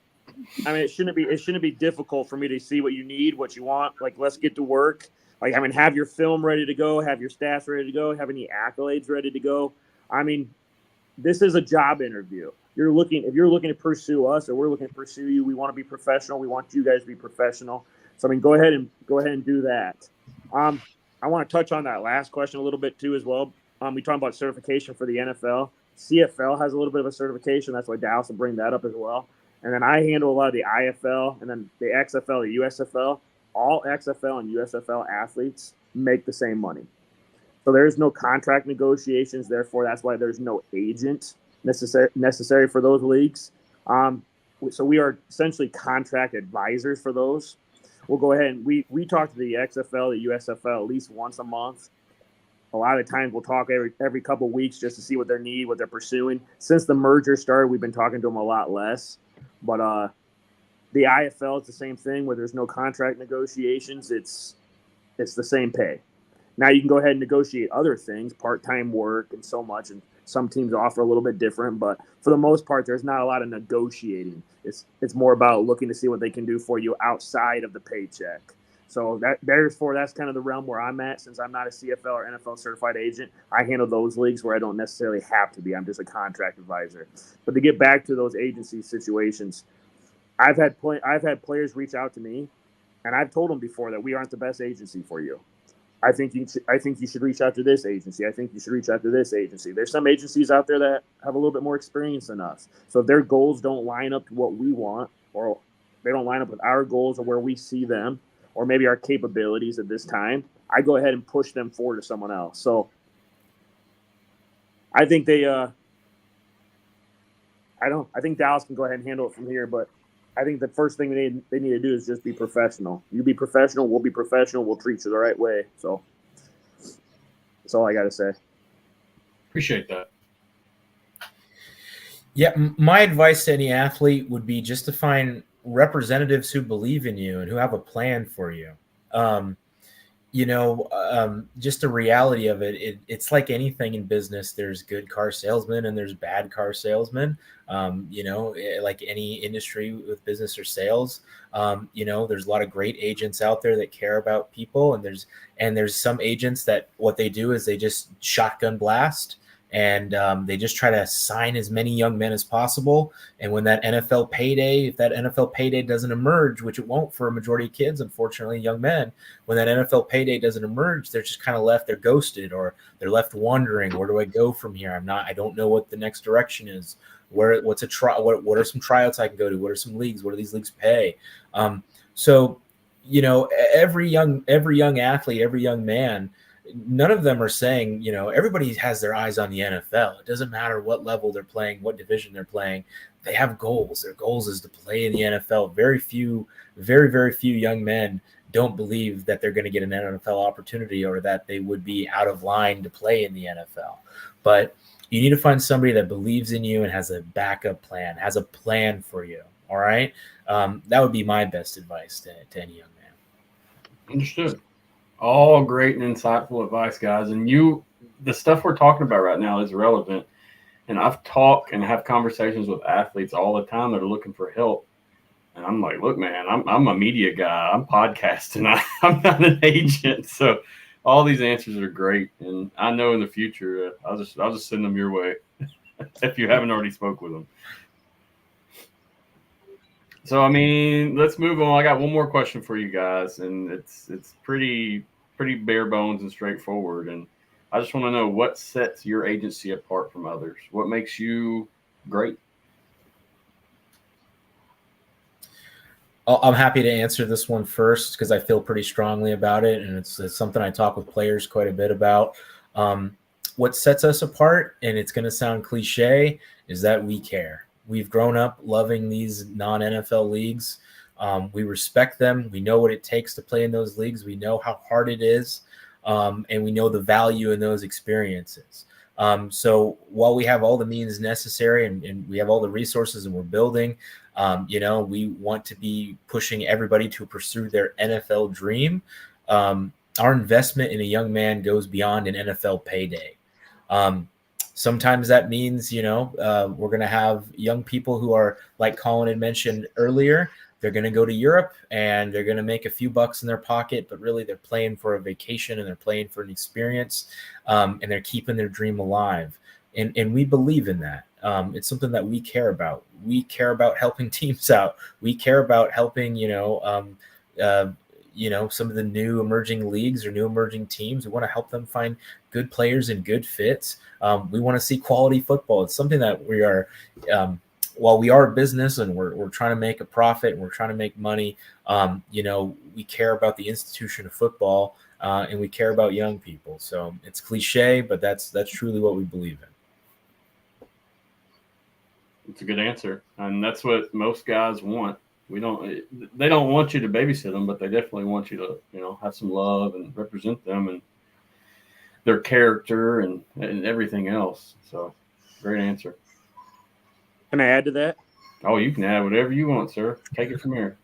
I mean, it shouldn't be difficult for me to see what you need, what you want. Like, let's get to work. Like, I mean, have your film ready to go, have your staff ready to go, have any accolades ready to go. I mean, this is a job interview. If you're looking to pursue us, or we're looking to pursue you, we want to be professional. We want you guys to be professional. So I mean, go ahead and do that. I want to touch on that last question a little bit too as well. We talked about certification for the NFL. CFL has a little bit of a certification. That's why Dallas will bring that up as well. And then I handle a lot of the IFL and then the XFL, the USFL. All XFL and USFL athletes make the same money. So there's no contract negotiations. Therefore, that's why there's no agent necessary for those leagues. So we are essentially contract advisors for those. We'll go ahead and we talk to the XFL, the USFL at least once a month. A lot of times we'll talk every couple of weeks just to see what their need, what they're pursuing. Since the merger started, we've been talking to them a lot less. But the IFL is the same thing where there's no contract negotiations. It's the same pay. Now you can go ahead and negotiate other things, part-time work and so much. And some teams offer a little bit different, but for the most part, there's not a lot of negotiating. It's more about looking to see what they can do for you outside of the paycheck. So that's kind of the realm where I'm at. Since I'm not a CFL or NFL certified agent, I handle those leagues where I don't necessarily have to be. I'm just a contract advisor. But to get back to those agency situations, I've had players reach out to me, and I've told them before that we aren't the best agency for you. I think you should reach out to this agency. I think you should reach out to this agency. There's some agencies out there that have a little bit more experience than us. So if their goals don't line up to what we want, or they don't line up with our goals or where we see them, or maybe our capabilities at this time, I go ahead and push them forward to someone else. So I think I think Dallas can go ahead and handle it from here, but I think the first thing they need to do is just be professional. You be professional, we'll be professional, we'll treat you the right way. So that's all I got to say. Appreciate that. Yeah, my advice to any athlete would be just to find representatives who believe in you and who have a plan for you. just the reality of it's like anything in business. There's good car salesmen and there's bad car salesmen. Like any industry with business or sales, there's a lot of great agents out there that care about people, and there's some agents that what they do is they just shotgun blast. And they just try to sign as many young men as possible. And when if that NFL payday doesn't emerge, which it won't for a majority of kids, unfortunately, young men, when that NFL payday doesn't emerge, they're just kind of left, they're ghosted, or they're left wondering, where do I go from here? I don't know what the next direction is. What are some tryouts I can go to? What are some leagues? What do these leagues pay? So every young athlete, every young man, none of them are saying, everybody has their eyes on the NFL. It doesn't matter what level they're playing, what division they're playing. They have goals. Their goals is to play in the NFL. Very, very few young men don't believe that they're going to get an NFL opportunity or that they would be out of line to play in the NFL. But you need to find somebody that believes in you and has a backup plan, has a plan for you. All right. That would be my best advice to any young man. Understood. All great and insightful advice, guys. And the stuff we're talking about right now is relevant. And I've talked and have conversations with athletes all the time that are looking for help. And I'm like, look, man, I'm a media guy. I'm podcasting. I'm not an agent. So all these answers are great. And I know in the future, I'll just send them your way if you haven't already spoke with them. So, let's move on. I got one more question for you guys, and it's pretty bare bones and straightforward. And I just want to know, what sets your agency apart from others? What makes you great? I'm happy to answer this one first because I feel pretty strongly about it, and it's something I talk with players quite a bit about. What sets us apart, and it's going to sound cliche, is that we care. We've grown up loving these non-NFL leagues. We respect them. We know what it takes to play in those leagues. We know how hard it is, and we know the value in those experiences. So while we have all the means necessary and we have all the resources and we're building, we want to be pushing everybody to pursue their NFL dream. Our investment in a young man goes beyond an NFL payday. Sometimes that means, we're going to have young people who are, like Colin had mentioned earlier, they're going to go to Europe and they're going to make a few bucks in their pocket, but really they're playing for a vacation and they're playing for an experience, and they're keeping their dream alive. And we believe in that. It's something that we care about. We care about helping teams out. We care about helping, some of the new emerging leagues or new emerging teams. We want to help them find good players and good fits. We want to see quality football. It's something that we are, while we are a business and we're trying to make a profit and we're trying to make money, we care about the institution of football, and we care about young people. So it's cliche, but that's truly what we believe in. It's a good answer. And that's what most guys want. They don't want you to babysit them, but they definitely want you to, have some love and represent them and their character and everything else. So great answer. Can I add to that? Oh, you can add whatever you want, sir. Take it from here.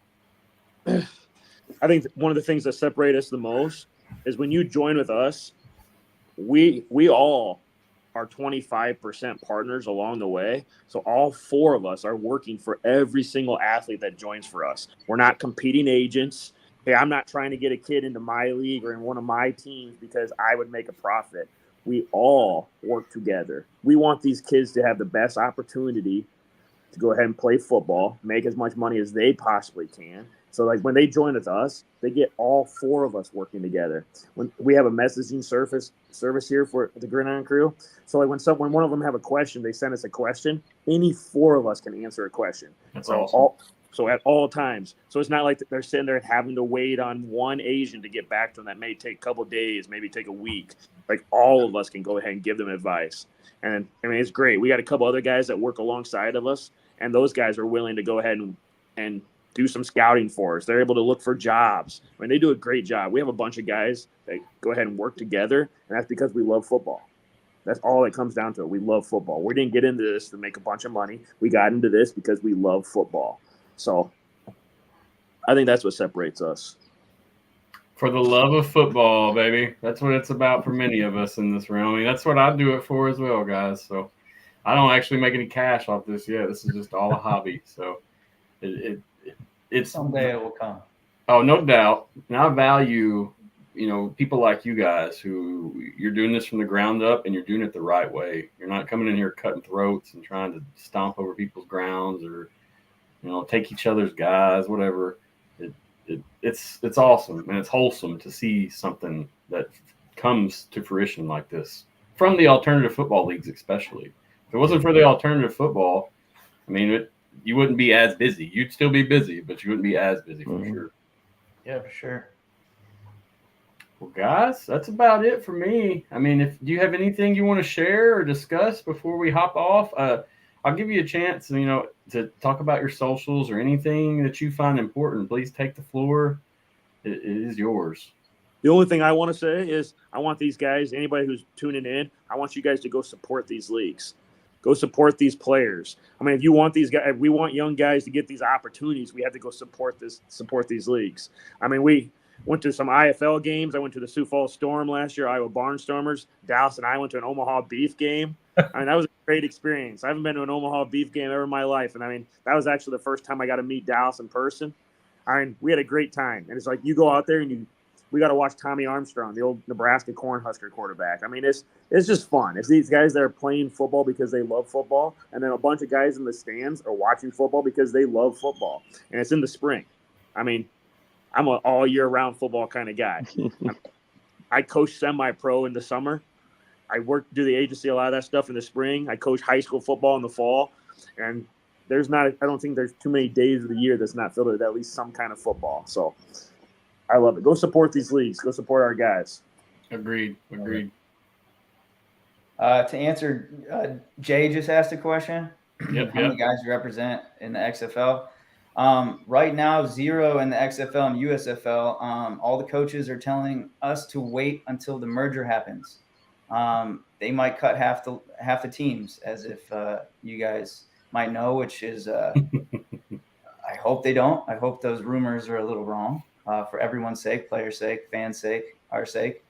I think one of the things that separate us the most is when you join with us, we all are 25% partners along the way. So all four of us are working for every single athlete that joins for us. We're not competing agents. Hey, I'm not trying to get a kid into my league or in one of my teams because I would make a profit. We all work together. We want these kids to have the best opportunity to go ahead and play football, make as much money as they possibly can. So like when they join with us, they get all four of us working together. When we have a messaging service here for the Gridiron Crew. So like when one of them have a question, they send us a question. Any four of us can answer a question. That's awesome. So at all times. So it's not like they're sitting there having to wait on one agent to get back to them. That may take a couple of days, maybe take a week. Like all of us can go ahead and give them advice. And it's great. We got a couple other guys that work alongside of us, and those guys are willing to go ahead and do some scouting for us. They're able to look for jobs. They do a great job. We have a bunch of guys that go ahead and work together, and that's because we love football. That's all it comes down to. We love football. We didn't get into this to make a bunch of money. We got into this because we love football. So I think that's what separates us. For the love of football, baby. That's what it's about for many of us in this room. I mean, that's what I do it for as well, guys. So I don't actually make any cash off this yet. This is just all a hobby. So it's someday it will come. Oh, no doubt. And I value, people like you guys who you're doing this from the ground up and you're doing it the right way. You're not coming in here cutting throats and trying to stomp over people's grounds or, take each other's guys, whatever. It's awesome and it's wholesome to see something that comes to fruition like this from the alternative football leagues, especially. If it wasn't for the alternative football, I mean, you wouldn't be as busy. You'd still be busy, but you wouldn't be as busy for sure. Yeah, for sure. Well, guys, that's about it for me. I mean, do you have anything you want to share or discuss before we hop off? I'll give you a chance, to talk about your socials or anything that you find important. Please take the floor. It is yours. The only thing I want to say is I want these guys, anybody who's tuning in, I want you guys to go support these leagues. Go support these players. I mean, if you want these guys, if we want young guys to get these opportunities, we have to go support these leagues. I mean, we went to some IFL games. I went to the Sioux Falls Storm last year, Iowa Barnstormers. Dallas and I went to an Omaha Beef game. I mean, that was a great experience. I haven't been to an Omaha Beef game ever in my life. And I mean, that was actually the first time I got to meet Dallas in person. I mean, we had a great time. And it's like you go out there and we got to watch Tommy Armstrong, the old Nebraska Cornhusker quarterback. I mean, it's just fun. It's these guys that are playing football because they love football, and then a bunch of guys in the stands are watching football because they love football. And it's in the spring. I mean, I'm an all-year-round football kind of guy. I coach semi-pro in the summer. I do the agency, a lot of that stuff in the spring. I coach high school football in the fall. And I don't think there's too many days of the year that's not filled with at least some kind of football. So I love it. Go support these leagues. Go support our guys. Agreed. To answer, Jay just asked a question. Yep. How many guys you represent in the XFL? Right now, 0 in the XFL and USFL. All the coaches are telling us to wait until the merger happens. They might cut half the teams, as if you guys might know, which is I hope they don't. I hope those rumors are a little wrong. For everyone's sake, players' sake, fans' sake, our sake.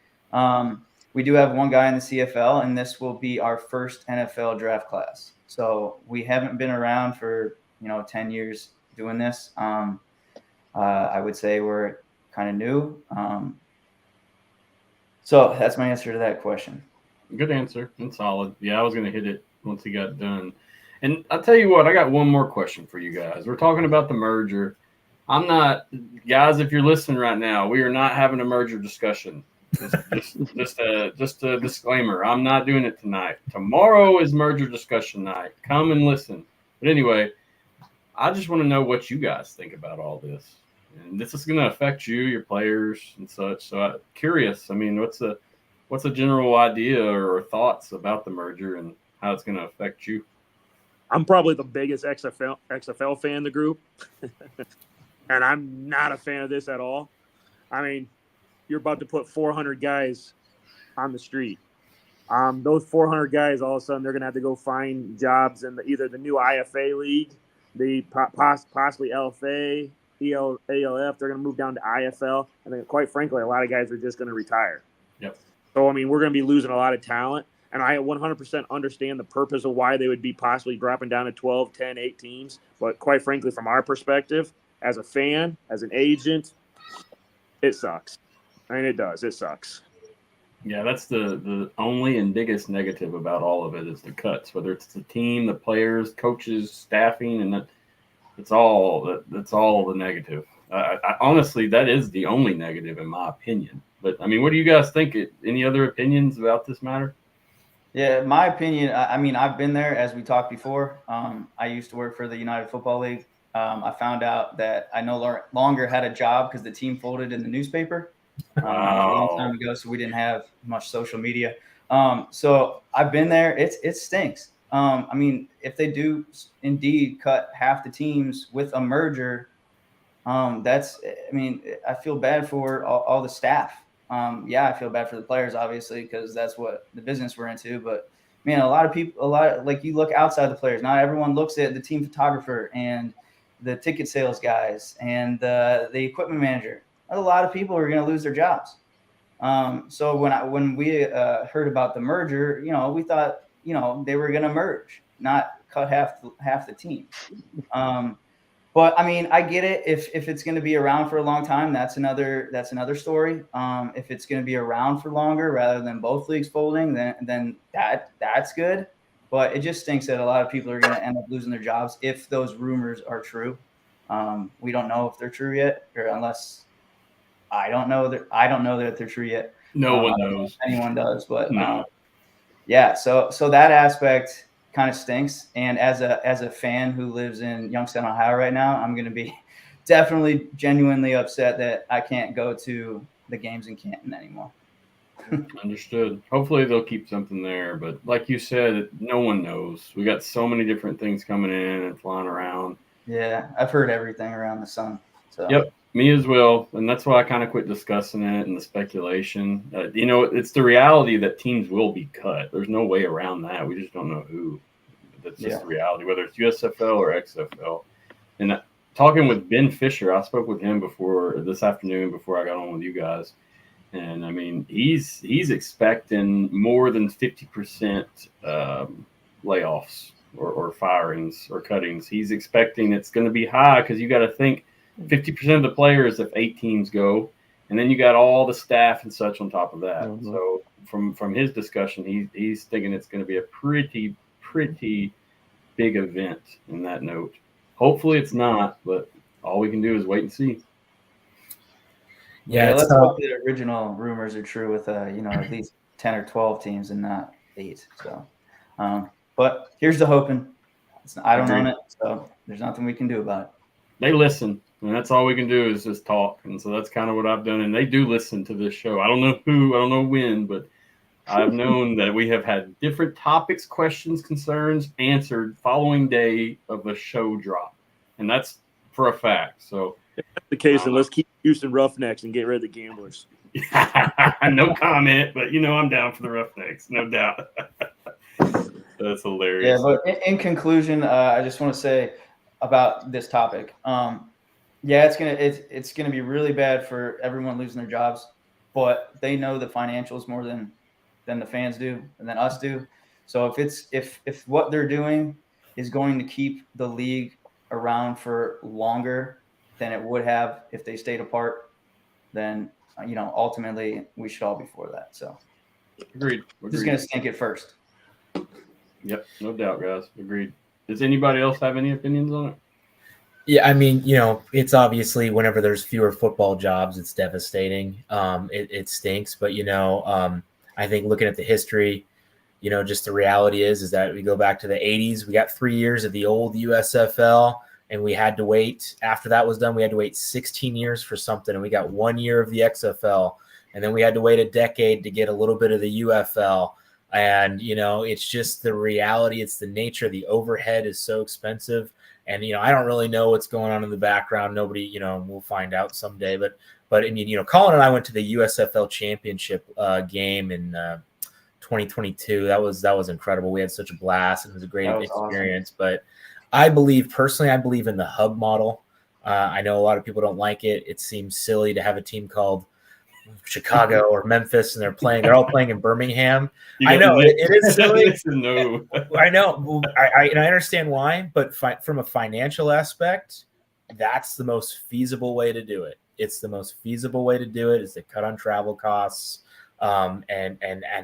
We do have one guy in the CFL, and this will be our first NFL draft class. So we haven't been around for 10 years doing this. I would say we're kind of new. So that's my answer to that question. Good answer and solid. Yeah, I was going to hit it once he got done. And I'll tell you what, I got one more question for you guys. We're talking about the merger. I'm not, guys, if you're listening right now, we are not having a merger discussion. Just a disclaimer. I'm not doing it tonight. Tomorrow is merger discussion night. Come and listen. But anyway, I just want to know what you guys think about all this. And this is going to affect you, your players, and such. So I'm curious. I mean, what's a general idea or thoughts about the merger and how it's going to affect you? I'm probably the biggest XFL fan in the group. And I'm not a fan of this at all. I mean, you're about to put 400 guys on the street. Those 400 guys, all of a sudden, they're going to have to go find jobs in either the new IFA league, the possibly LFA, ALF. They're going to move down to IFL. And then, quite frankly, a lot of guys are just going to retire. Yep. So, I mean, we're going to be losing a lot of talent. And I 100% understand the purpose of why they would be possibly dropping down to 12, 10, 8 teams. But quite frankly, from our perspective, as a fan, as an agent, it sucks. I mean, it does. It sucks. Yeah, that's the only and biggest negative about all of it is the cuts, whether it's the team, the players, coaches, staffing, and that's all the negative. I honestly, that is the only negative in my opinion. But, I mean, what do you guys think? Any other opinions about this matter? Yeah, my opinion, I mean, I've been there, as we talked before. I used to work for the United Football League. I found out that I no longer had a job because the team folded in the newspaper a long time ago, so we didn't have much social media. So I've been there. It stinks. I mean, if they do indeed cut half the teams with a merger, I feel bad for all the staff. I feel bad for the players, obviously, because that's what the business we're into. But, man, like you look outside the players. Not everyone looks at the team photographer and the ticket sales guys and the equipment manager. a lot of people are going to lose their jobs. So when we heard about the merger, we thought, they were going to merge, not cut half the team. But I mean, I get it. If it's going to be around for a long time, that's another story. If it's going to be around for longer rather than both leagues folding, then that's good. But it just stinks that a lot of people are going to end up losing their jobs if those rumors are true. We don't know if they're true yet, or unless I don't know that they're true yet. No one I don't know knows. if anyone does, but No. yeah. So that aspect kind of stinks. And as a fan who lives in Youngstown, Ohio right now, I'm going to be definitely genuinely upset that I can't go to the games in Canton anymore. Understood. Hopefully they'll keep something there, but like you said, no one knows. We got so many different things coming in and flying around. Yeah, I've heard everything around the sun. So. Yep, me as well, and that's why I kind of quit discussing it and the speculation. It's the reality that teams will be cut. There's no way around that. We just don't know who. That's just the reality, whether it's USFL or XFL. And talking with Ben Fischer, I spoke with him this afternoon before I got on with you guys. And I mean, he's expecting more than 50% layoffs or firings or cuttings. He's expecting it's going to be high because you got to think 50% of the players if 8 teams go, and then you got all the staff and such on top of that. Mm-hmm. So from his discussion, he's thinking it's going to be a pretty big event in that note. Hopefully it's not, but all we can do is wait and see. Yeah, let's hope the original rumors are true with at least 10 or 12 teams and not 8. So, but here's the hoping. I don't own it, so there's nothing we can do about it. They listen, and that's all we can do is just talk. And so that's kind of what I've done. And they do listen to this show. I don't know who, I don't know when, but I've known that we have had different topics, questions, concerns answered following day of a show drop, and that's for a fact. So. The case, and let's keep Houston Roughnecks and get rid of the gamblers. No comment, but I'm down for the Roughnecks, no doubt. That's hilarious. Yeah, but in conclusion, I just want to say about this topic. It's gonna be really bad for everyone losing their jobs, but they know the financials more than the fans do and than us do. So if what they're doing is going to keep the league around for longer than it would have if they stayed apart, then ultimately we should all be for that. So agreed. Just gonna stink it first. Yep, no doubt, guys. Agreed. Does anybody else have any opinions on it? Yeah, I mean, it's obviously whenever there's fewer football jobs, it's devastating. It stinks, but I think looking at the history, just the reality is that we go back to the 80s. We got 3 years of the old USFL. And we had to wait, after that was done, we had to wait 16 years for something. And we got 1 year of the XFL. And then we had to wait a decade to get a little bit of the UFL. And, it's just the reality. It's the nature. The overhead is so expensive. And, I don't really know what's going on in the background. Nobody, we'll find out someday. But I mean, Colin and I went to the USFL championship game in 2022. That was incredible. We had such a blast. It was a great experience. Awesome. But I believe in the hub model. I know a lot of people don't like it. It seems silly to have a team called Chicago or Memphis and they're all playing in Birmingham. I know it is silly. No. I know. I understand why, but from a financial aspect, that's the most feasible way to do it. It's the most feasible way to do it is to cut on travel costs and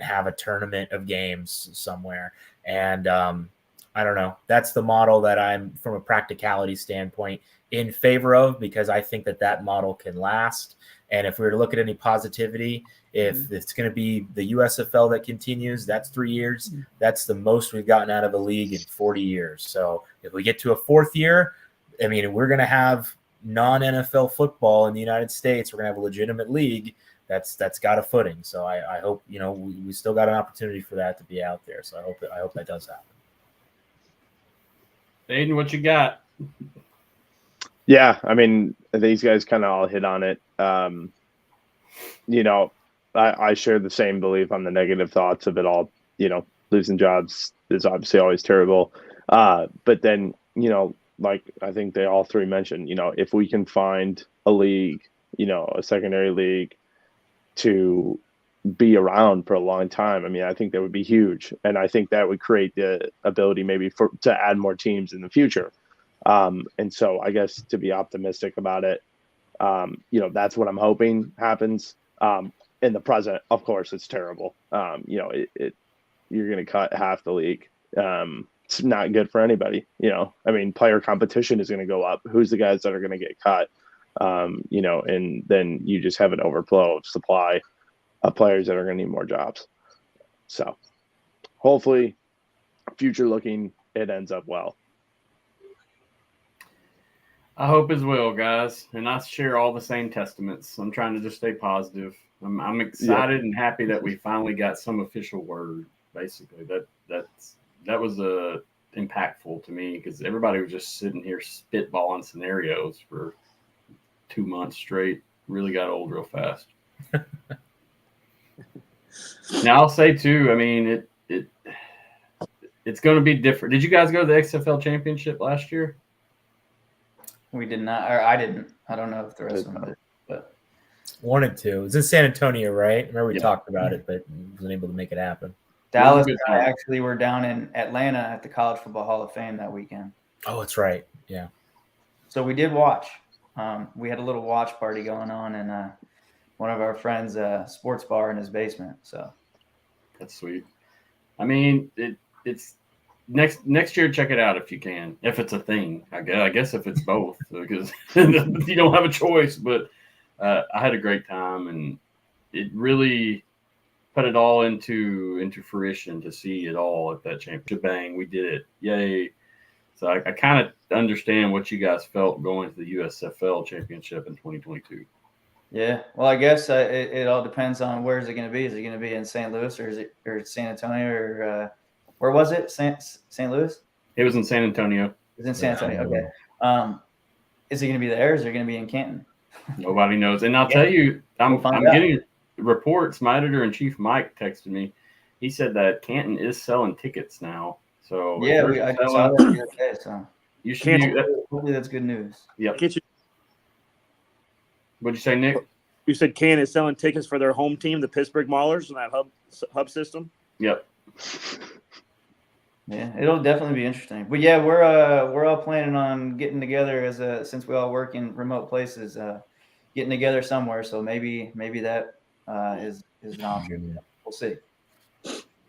have a tournament of games somewhere. And I don't know. That's the model that I'm, from a practicality standpoint, in favor of, because I think that model can last. And if we were to look at any positivity, if it's going to be the USFL that continues, that's 3 years. That's the most we've gotten out of a league in 40 years. So if we get to a 4th year, I mean, we're going to have non-NFL football in the United States. We're going to have a legitimate league that's got a footing. So I hope, we still got an opportunity for that to be out there. So I hope that does happen. Aidan, what you got? Yeah, I mean, these guys kind of all hit on it. I share the same belief on the negative thoughts of it all. Losing jobs is obviously always terrible. But then, like I think they all three mentioned, if we can find a league a secondary league to be around for a long time. I mean, I think that would be huge. And I think that would create the ability maybe to add more teams in the future. And so I guess to be optimistic about it, that's what I'm hoping happens. In the present, of course, it's terrible. You're going to cut half the league. It's not good for anybody. I mean, player competition is going to go up. Who's the guys that are going to get cut? And then you just have an overflow of supply of players that are going to need more jobs. So hopefully future looking, it ends up well. I hope as well, guys. And I share all the same testaments. I'm trying to just stay positive. I'm excited and happy that we finally got some official word. Basically, that was impactful to me because everybody was just sitting here spitballing scenarios for 2 months straight. Really got old real fast. Now I'll say too. I mean, it's going to be different. Did you guys go to the XFL Championship last year? We did not, or I didn't. I don't know if the rest of them did, but wanted to. It was in San Antonio, right? I remember we talked about it, but wasn't able to make it happen. Dallas and I actually were down in Atlanta at the College Football Hall of Fame that weekend. Oh, that's right. Yeah. So we did watch. We had a little watch party going on in one of our friends' sports bar in his basement. So that's sweet. I mean, it's next year. Check it out if you can, if it's a thing. I guess if it's both, because you don't have a choice. But I had a great time, and it really put it all into fruition to see it all at that championship. Bang, we did it. Yay. So I kind of understand what you guys felt going to the USFL championship in 2022. Yeah. Well, I guess it all depends on where is it going to be. Is it going to be in St. Louis or San Antonio or where was it? St. Louis? It was in San Antonio. It was in San Antonio. Okay. Is it going to be there? Or is it going to be in Canton? Nobody knows. And I'll tell you, I'm getting reports. My editor-in-chief, Mike, texted me. He said that Canton is selling tickets now. So yeah, I saw that the other day. So you should hopefully that's good news. Yep. What'd you say, Nick? You said Canton is selling tickets for their home team, the Pittsburgh Maulers, in that hub system. Yep. Yeah, it'll definitely be interesting. But yeah, we're all planning on getting together since we all work in remote places, getting together somewhere. So maybe that is an option. We'll see.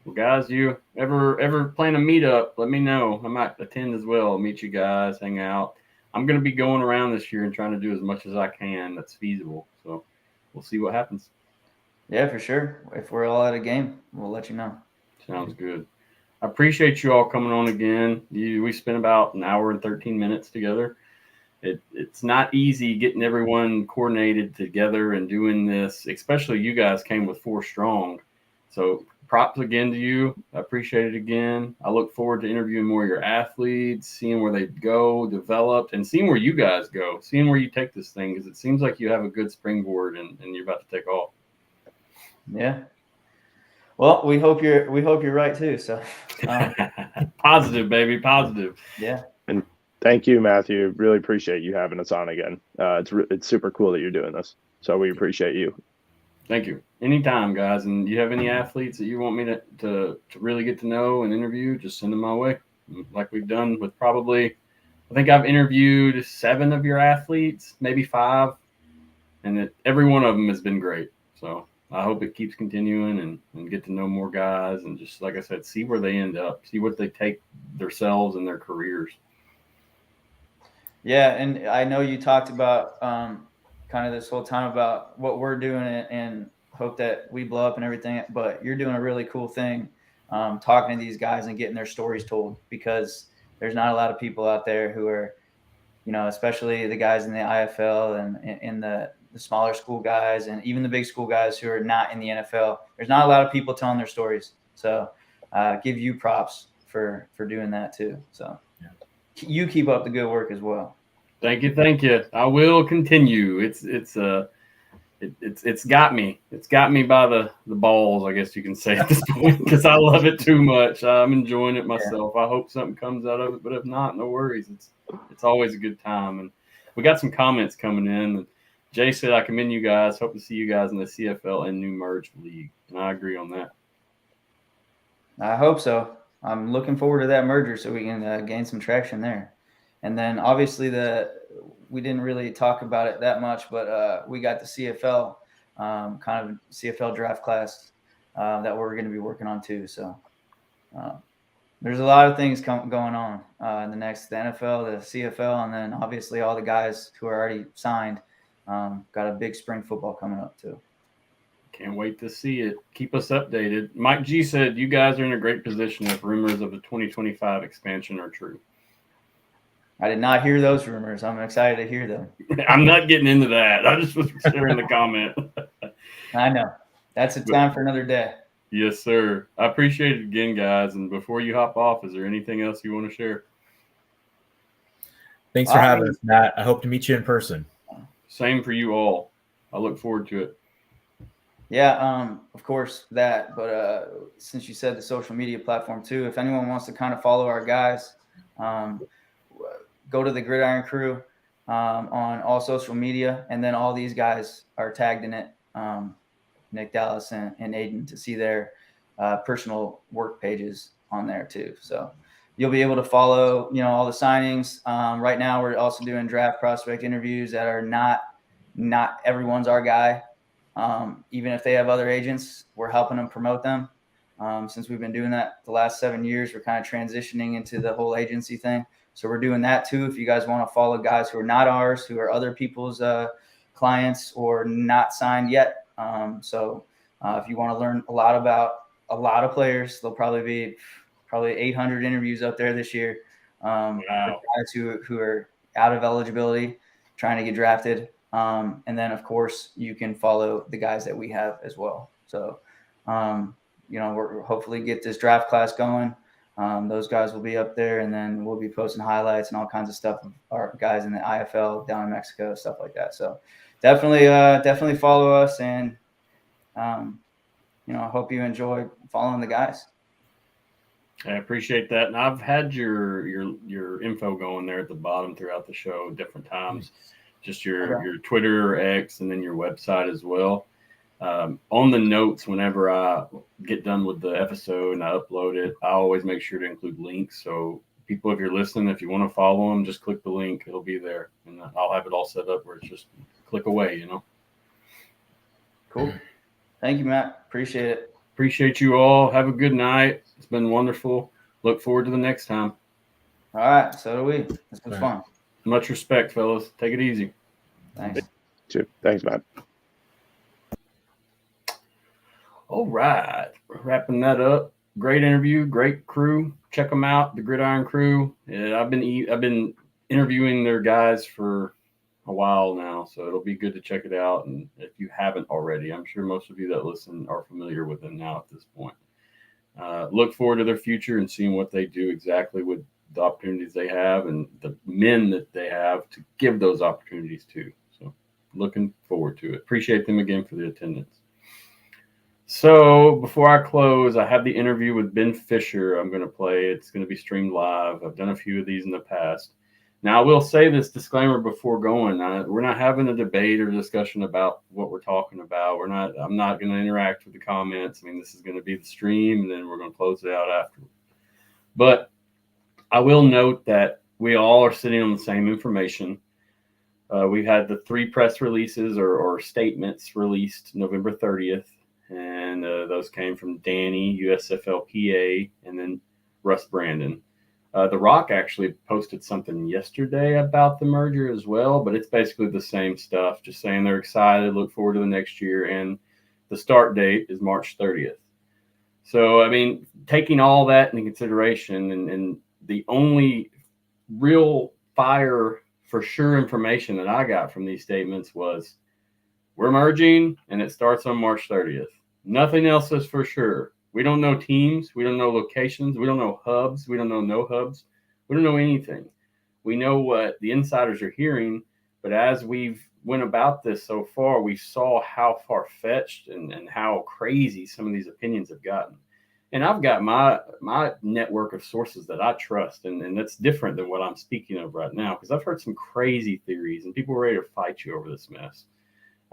Well, guys, you ever plan a meetup? Let me know. I might attend as well. Meet you guys, hang out. I'm going to be going around this year and trying to do as much as I can that's feasible. So we'll see what happens. Yeah, for sure. If we're all at a game, we'll let you know. Sounds good. I appreciate you all coming on again. We spent about an hour and 13 minutes together. It's not easy getting everyone coordinated together and doing this, especially you guys came with 4 strong. So props again to you. I appreciate it again. I look forward to interviewing more of your athletes, seeing where they go, developed, and seeing where you guys go, seeing where you take this thing, because it seems like you have a good springboard and you're about to take off. Yeah. Well, we hope you're right too. So positive, baby, positive. Yeah. And thank you, Matthew. Really appreciate you having us on again. It's super cool that you're doing this. So we appreciate you. Thank you. Anytime, guys. And you have any athletes that you want me to really get to know and interview, just send them my way. Like we've done with I think I've interviewed 7 of your athletes, maybe 5, and every one of them has been great. So I hope it keeps continuing and get to know more guys and just, like I said, see where they end up, see what they take themselves and their careers. Yeah, and I know you talked about kind of this whole time about what we're doing and hope that we blow up and everything, but you're doing a really cool thing talking to these guys and getting their stories told, because there's not a lot of people out there who are, especially the guys in the IFL and in the smaller school guys and even the big school guys who are not in the NFL. There's not a lot of people telling their stories. So give you props for doing that too. So you keep up the good work as well. Thank you. I will continue. It's got me. It's got me by the balls, I guess you can say at this point, because I love it too much. I'm enjoying it myself. Yeah. I hope something comes out of it, but if not, no worries. It's always a good time. And we got some comments coming in. Jay said, I commend you guys. Hope to see you guys in the CFL and new merged league. And I agree on that. I hope so. I'm looking forward to that merger so we can gain some traction there. And then obviously we didn't really talk about it that much, but we got the CFL, kind of CFL draft class that we're going to be working on too. So there's a lot of things going on in the NFL, the CFL, and then obviously all the guys who are already signed. Got a big spring football coming up too. Can't wait to see it. Keep us updated. Mike G said you guys are in a great position if rumors of the 2025 expansion are true. I did not hear those rumors. I'm excited to hear them. I'm not getting into that. I just was sharing the comment. I know. That's a time for another day. Yes, sir. I appreciate it again, guys. And before you hop off, is there anything else you want to share? Thanks for having us, Matt. I hope to meet you in person. Same for you all. I look forward to it. Yeah, of course that. But since you said the social media platform too, if anyone wants to kind of follow our guys, go to the Gridiron Crew on all social media, and then all these guys are tagged in it. Nick Dallas and Aidan, to see their personal work pages on there too. So you'll be able to follow, all the signings. Right now, we're also doing draft prospect interviews that are not everyone's our guy. Even if they have other agents, we're helping them promote them. Since we've been doing that the last 7 years, we're kind of transitioning into the whole agency thing. So we're doing that too. If you guys want to follow guys who are not ours, who are other people's clients or not signed yet. If you want to learn a lot about a lot of players, there'll probably be 800 interviews up there this year. Wow. Guys who are out of eligibility, trying to get drafted. And then, of course, you can follow the guys that we have as well. So, we're hopefully get this draft class going. Those guys will be up there, and then we'll be posting highlights and all kinds of stuff of our guys in the IFL down in Mexico, stuff like that. So definitely follow us, and I hope you enjoy following the guys. I appreciate that. And I've had your info going there at the bottom throughout the show different times. Just your Twitter or X, and then your website as well. On the notes, whenever I get done with the episode and I upload it, I always make sure to include links. So people, if you're listening, if you want to follow them, just click the link. It'll be there. And I'll have it all set up where it's just click away, Cool. Thank you, Matt. Appreciate it. Appreciate you all. Have a good night. It's been wonderful. Look forward to the next time. All right. So do we. This was fun. Much respect, fellas. Take it easy. Thanks. Thanks, Matt. All right. Wrapping that up. Great interview. Great crew. Check them out. The Gridiron Crew. Yeah, I've been interviewing their guys for a while now, so it'll be good to check it out. And if you haven't already, I'm sure most of you that listen are familiar with them now at this point. Look forward to their future and seeing what they do exactly with the opportunities they have and the men that they have to give those opportunities to. So looking forward to it. Appreciate them again for the attendance. So before I close, I have the interview with Ben Fischer I'm going to play. It's going to be streamed live. I've done a few of these in the past. Now, I will say this disclaimer before going. We're not having a debate or discussion about what we're talking about. I'm not going to interact with the comments. I mean, this is going to be the stream, and then we're going to close it out afterward. But I will note that we all are sitting on the same information. We've had the 3 press releases or statements released November 30th. And those came from Danny, USFL PA, and then Russ Brandon. The Rock actually posted something yesterday about the merger as well, but it's basically the same stuff, just saying they're excited, look forward to the next year, and the start date is March 30th. So, I mean, taking all that into consideration, and the only real fire for sure information that I got from these statements was we're merging, and it starts on March 30th. Nothing else is for sure. We don't know teams. We don't know locations. We don't know hubs. We don't know no hubs. We don't know anything. We know what the insiders are hearing, but as we've went about this so far, we saw how far-fetched and how crazy some of these opinions have gotten. And I've got my network of sources that I trust, and that's different than what I'm speaking of right now, because I've heard some crazy theories, and people are ready to fight you over this mess.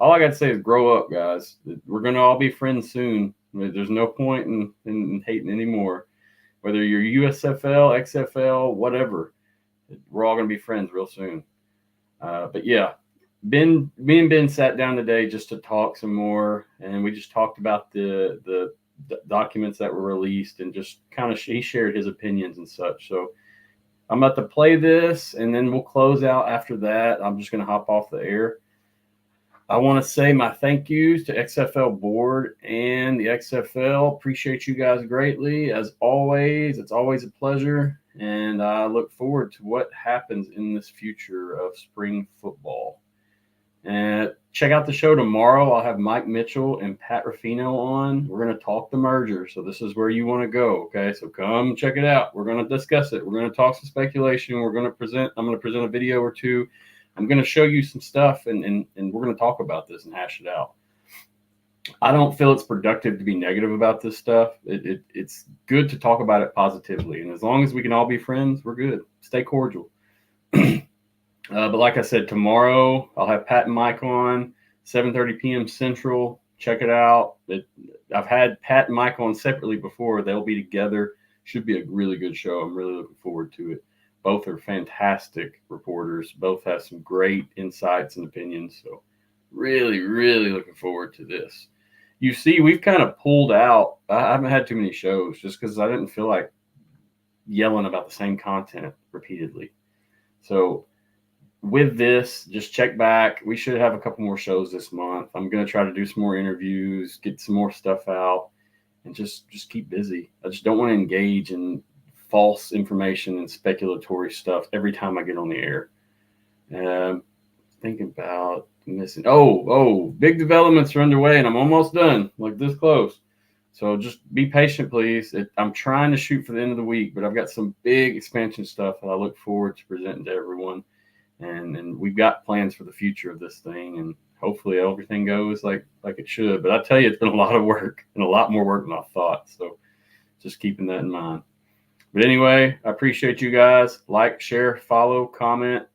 all I got to say is grow up, guys. We're going to all be friends soon. There's no point in hating anymore. Whether you're USFL, XFL, whatever, we're all going to be friends real soon. But yeah, me and Ben sat down today just to talk some more, and we just talked about the documents that were released, and just kind of he shared his opinions and such. So I'm about to play this, and then we'll close out after that. I'm just going to hop off the air. I want to say my thank yous to XFL board and the XFL. Appreciate you guys greatly. As always, it's always a pleasure. And I look forward to what happens in this future of spring football. And check out the show tomorrow. I'll have Mike Mitchell and Pat Ruffino on. We're going to talk the merger. So this is where you want to go. Okay. So come check it out. We're going to discuss it. We're going to talk some speculation. I'm going to present a video or two. I'm going to show you some stuff, and we're going to talk about this and hash it out. I don't feel it's productive to be negative about this stuff. It's good to talk about it positively. And as long as we can all be friends, we're good. Stay cordial. But like I said, tomorrow I'll have Pat and Mike on, 7:30 p.m. Central. Check it out. I've had Pat and Mike on separately before. They'll be together. Should be a really good show. I'm really looking forward to it. Both are fantastic reporters. Both have some great insights and opinions. So really, really looking forward to this. You see, we've kind of pulled out. I haven't had too many shows just because I didn't feel like yelling about the same content repeatedly. So with this, just check back. We should have a couple more shows this month. I'm going to try to do some more interviews, get some more stuff out, and just keep busy. I just don't want to engage in false information and speculatory stuff every time I get on the air. Thinking about missing. Big developments are underway, and I'm almost done, like this close. So just be patient, please. I'm trying to shoot for the end of the week, but I've got some big expansion stuff that I look forward to presenting to everyone. And we've got plans for the future of this thing, and hopefully everything goes like it should. But I tell you, it's been a lot of work, and a lot more work than I thought. So just keeping that in mind. But anyway, I appreciate you guys. Like, share, follow, comment.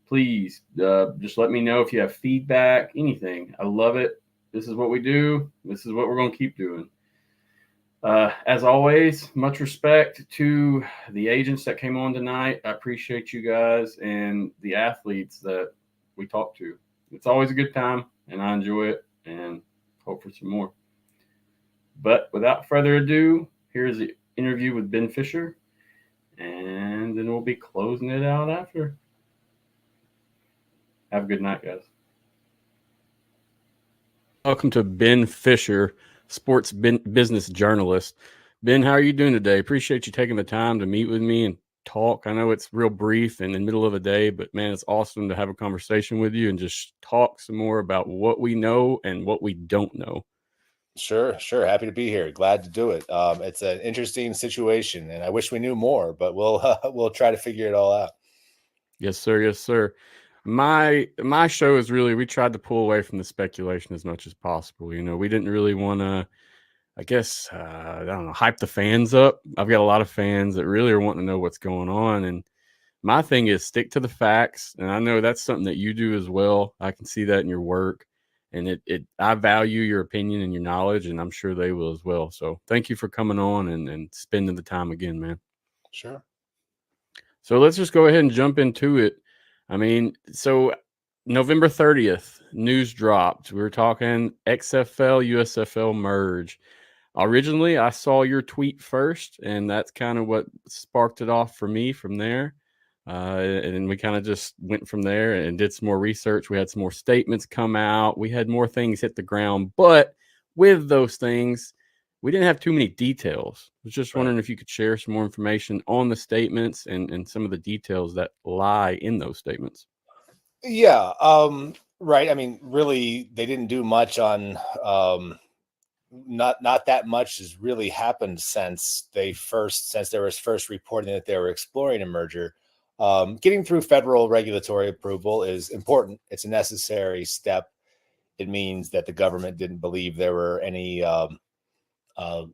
Please just let me know if you have feedback, anything. I love it. This is what we do. This is what we're going to keep doing. As always, much respect to the agents that came on tonight. I appreciate you guys and the athletes that we talked to. It's always a good time, and I enjoy it, and hope for some more. But without further ado, here's the interview with Ben Fischer. And then we'll be closing it out after. Have a good night, guys. Welcome to Ben Fischer, sports business journalist. Ben, how are you doing today? Appreciate you taking the time to meet with me and talk. I know it's real brief and in the middle of the day, but man, it's awesome to have a conversation with you and just talk some more about what we know and what we don't know. Sure. Happy to be here. Glad to do it. It's an interesting situation, and I wish we knew more, but we'll try to figure it all out. Yes, sir. My show is really, we tried to pull away from the speculation as much as possible. You know, we didn't really want to, I guess, I don't know, hype the fans up. I've got a lot of fans that really are wanting to know what's going on, and my thing is stick to the facts. And I know that's something that you do as well. I can see that in your work. And I value your opinion and your knowledge, and I'm sure they will as well. So thank you for coming on and spending the time again, man. Sure. So let's just go ahead and jump into it. I mean, so November 30th, news dropped. We were talking XFL, USFL merge. Originally, I saw your tweet first, and that's kind of what sparked it off for me from there. And we kind of just went from there and did some more research. We had some more statements come out. We had more things hit the ground. But with those things, we didn't have too many details. I was just wondering if you could share some more information on the statements and some of the details that lie in those statements. Yeah. Right. I mean, really, they didn't do much on not that much has really happened since there was first reporting that they were exploring a merger. Getting through federal regulatory approval is important. It's a necessary step. It means that the government didn't believe there were any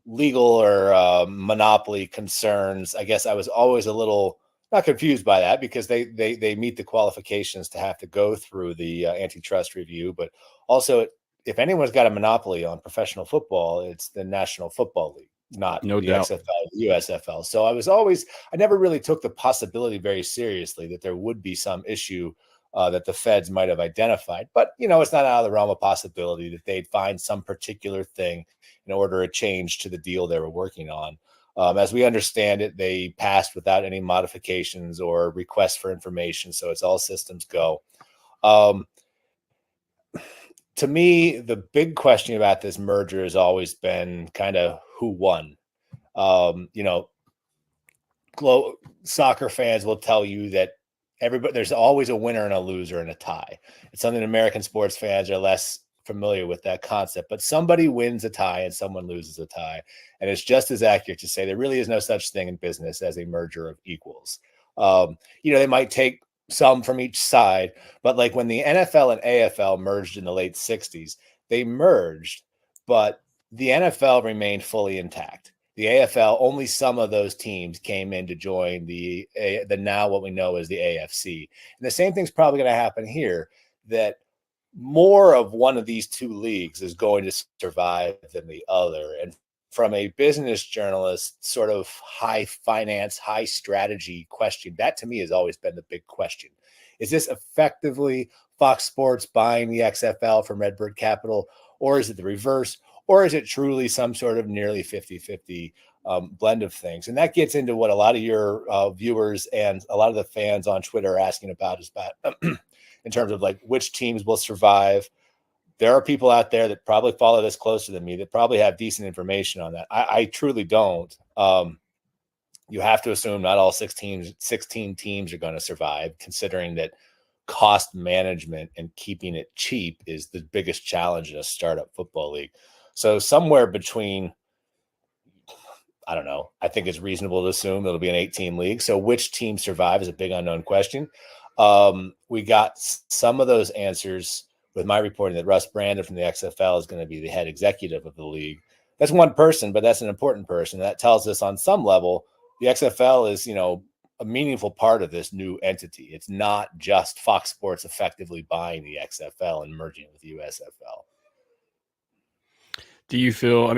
legal or monopoly concerns. I guess I was always a little not confused by that because they meet the qualifications to have to go through the antitrust review. But also, if anyone's got a monopoly on professional football, it's the National Football League, not No the doubt. XFL, the USFL. So I never really took the possibility very seriously that there would be some issue that the feds might have identified. But, it's not out of the realm of possibility that they'd find some particular thing in order to change to the deal they were working on. As we understand it, they passed without any modifications or requests for information. So it's all systems go. To me, the big question about this merger has always been kind of who won. Soccer fans will tell you that there's always a winner and a loser and a tie. It's something American sports fans are less familiar with that concept, but somebody wins a tie and someone loses a tie. And it's just as accurate to say there really is no such thing in business as a merger of equals. They might take some from each side, but like when the NFL and AFL merged in the late 60s, they merged, but the NFL remained fully intact. The AFL, only some of those teams came in to join the now what we know as the AFC. And the same thing's probably going to happen here, that more of one of these two leagues is going to survive than the other. And from a business journalist sort of high finance, high strategy question, that to me has always been the big question. Is this effectively Fox Sports buying the XFL from Redbird Capital, or is it the reverse? Or is it truly some sort of nearly 50-50 blend of things? And that gets into what a lot of your viewers and a lot of the fans on Twitter are asking about, is about in terms of like which teams will survive. There are people out there that probably follow this closer than me that probably have decent information on that. I truly don't. You have to assume not all 16 teams are going to survive, considering that cost management and keeping it cheap is the biggest challenge in a startup football league. So somewhere between, I don't know, I think it's reasonable to assume it'll be an 8-team league. So which team survive is a big unknown question. We got some of those answers with my reporting that Russ Brandon from the XFL is going to be the head executive of the league. That's one person, but that's an important person. That tells us on some level, the XFL is, a meaningful part of this new entity. It's not just Fox Sports effectively buying the XFL and merging with the USFL. Do you feel,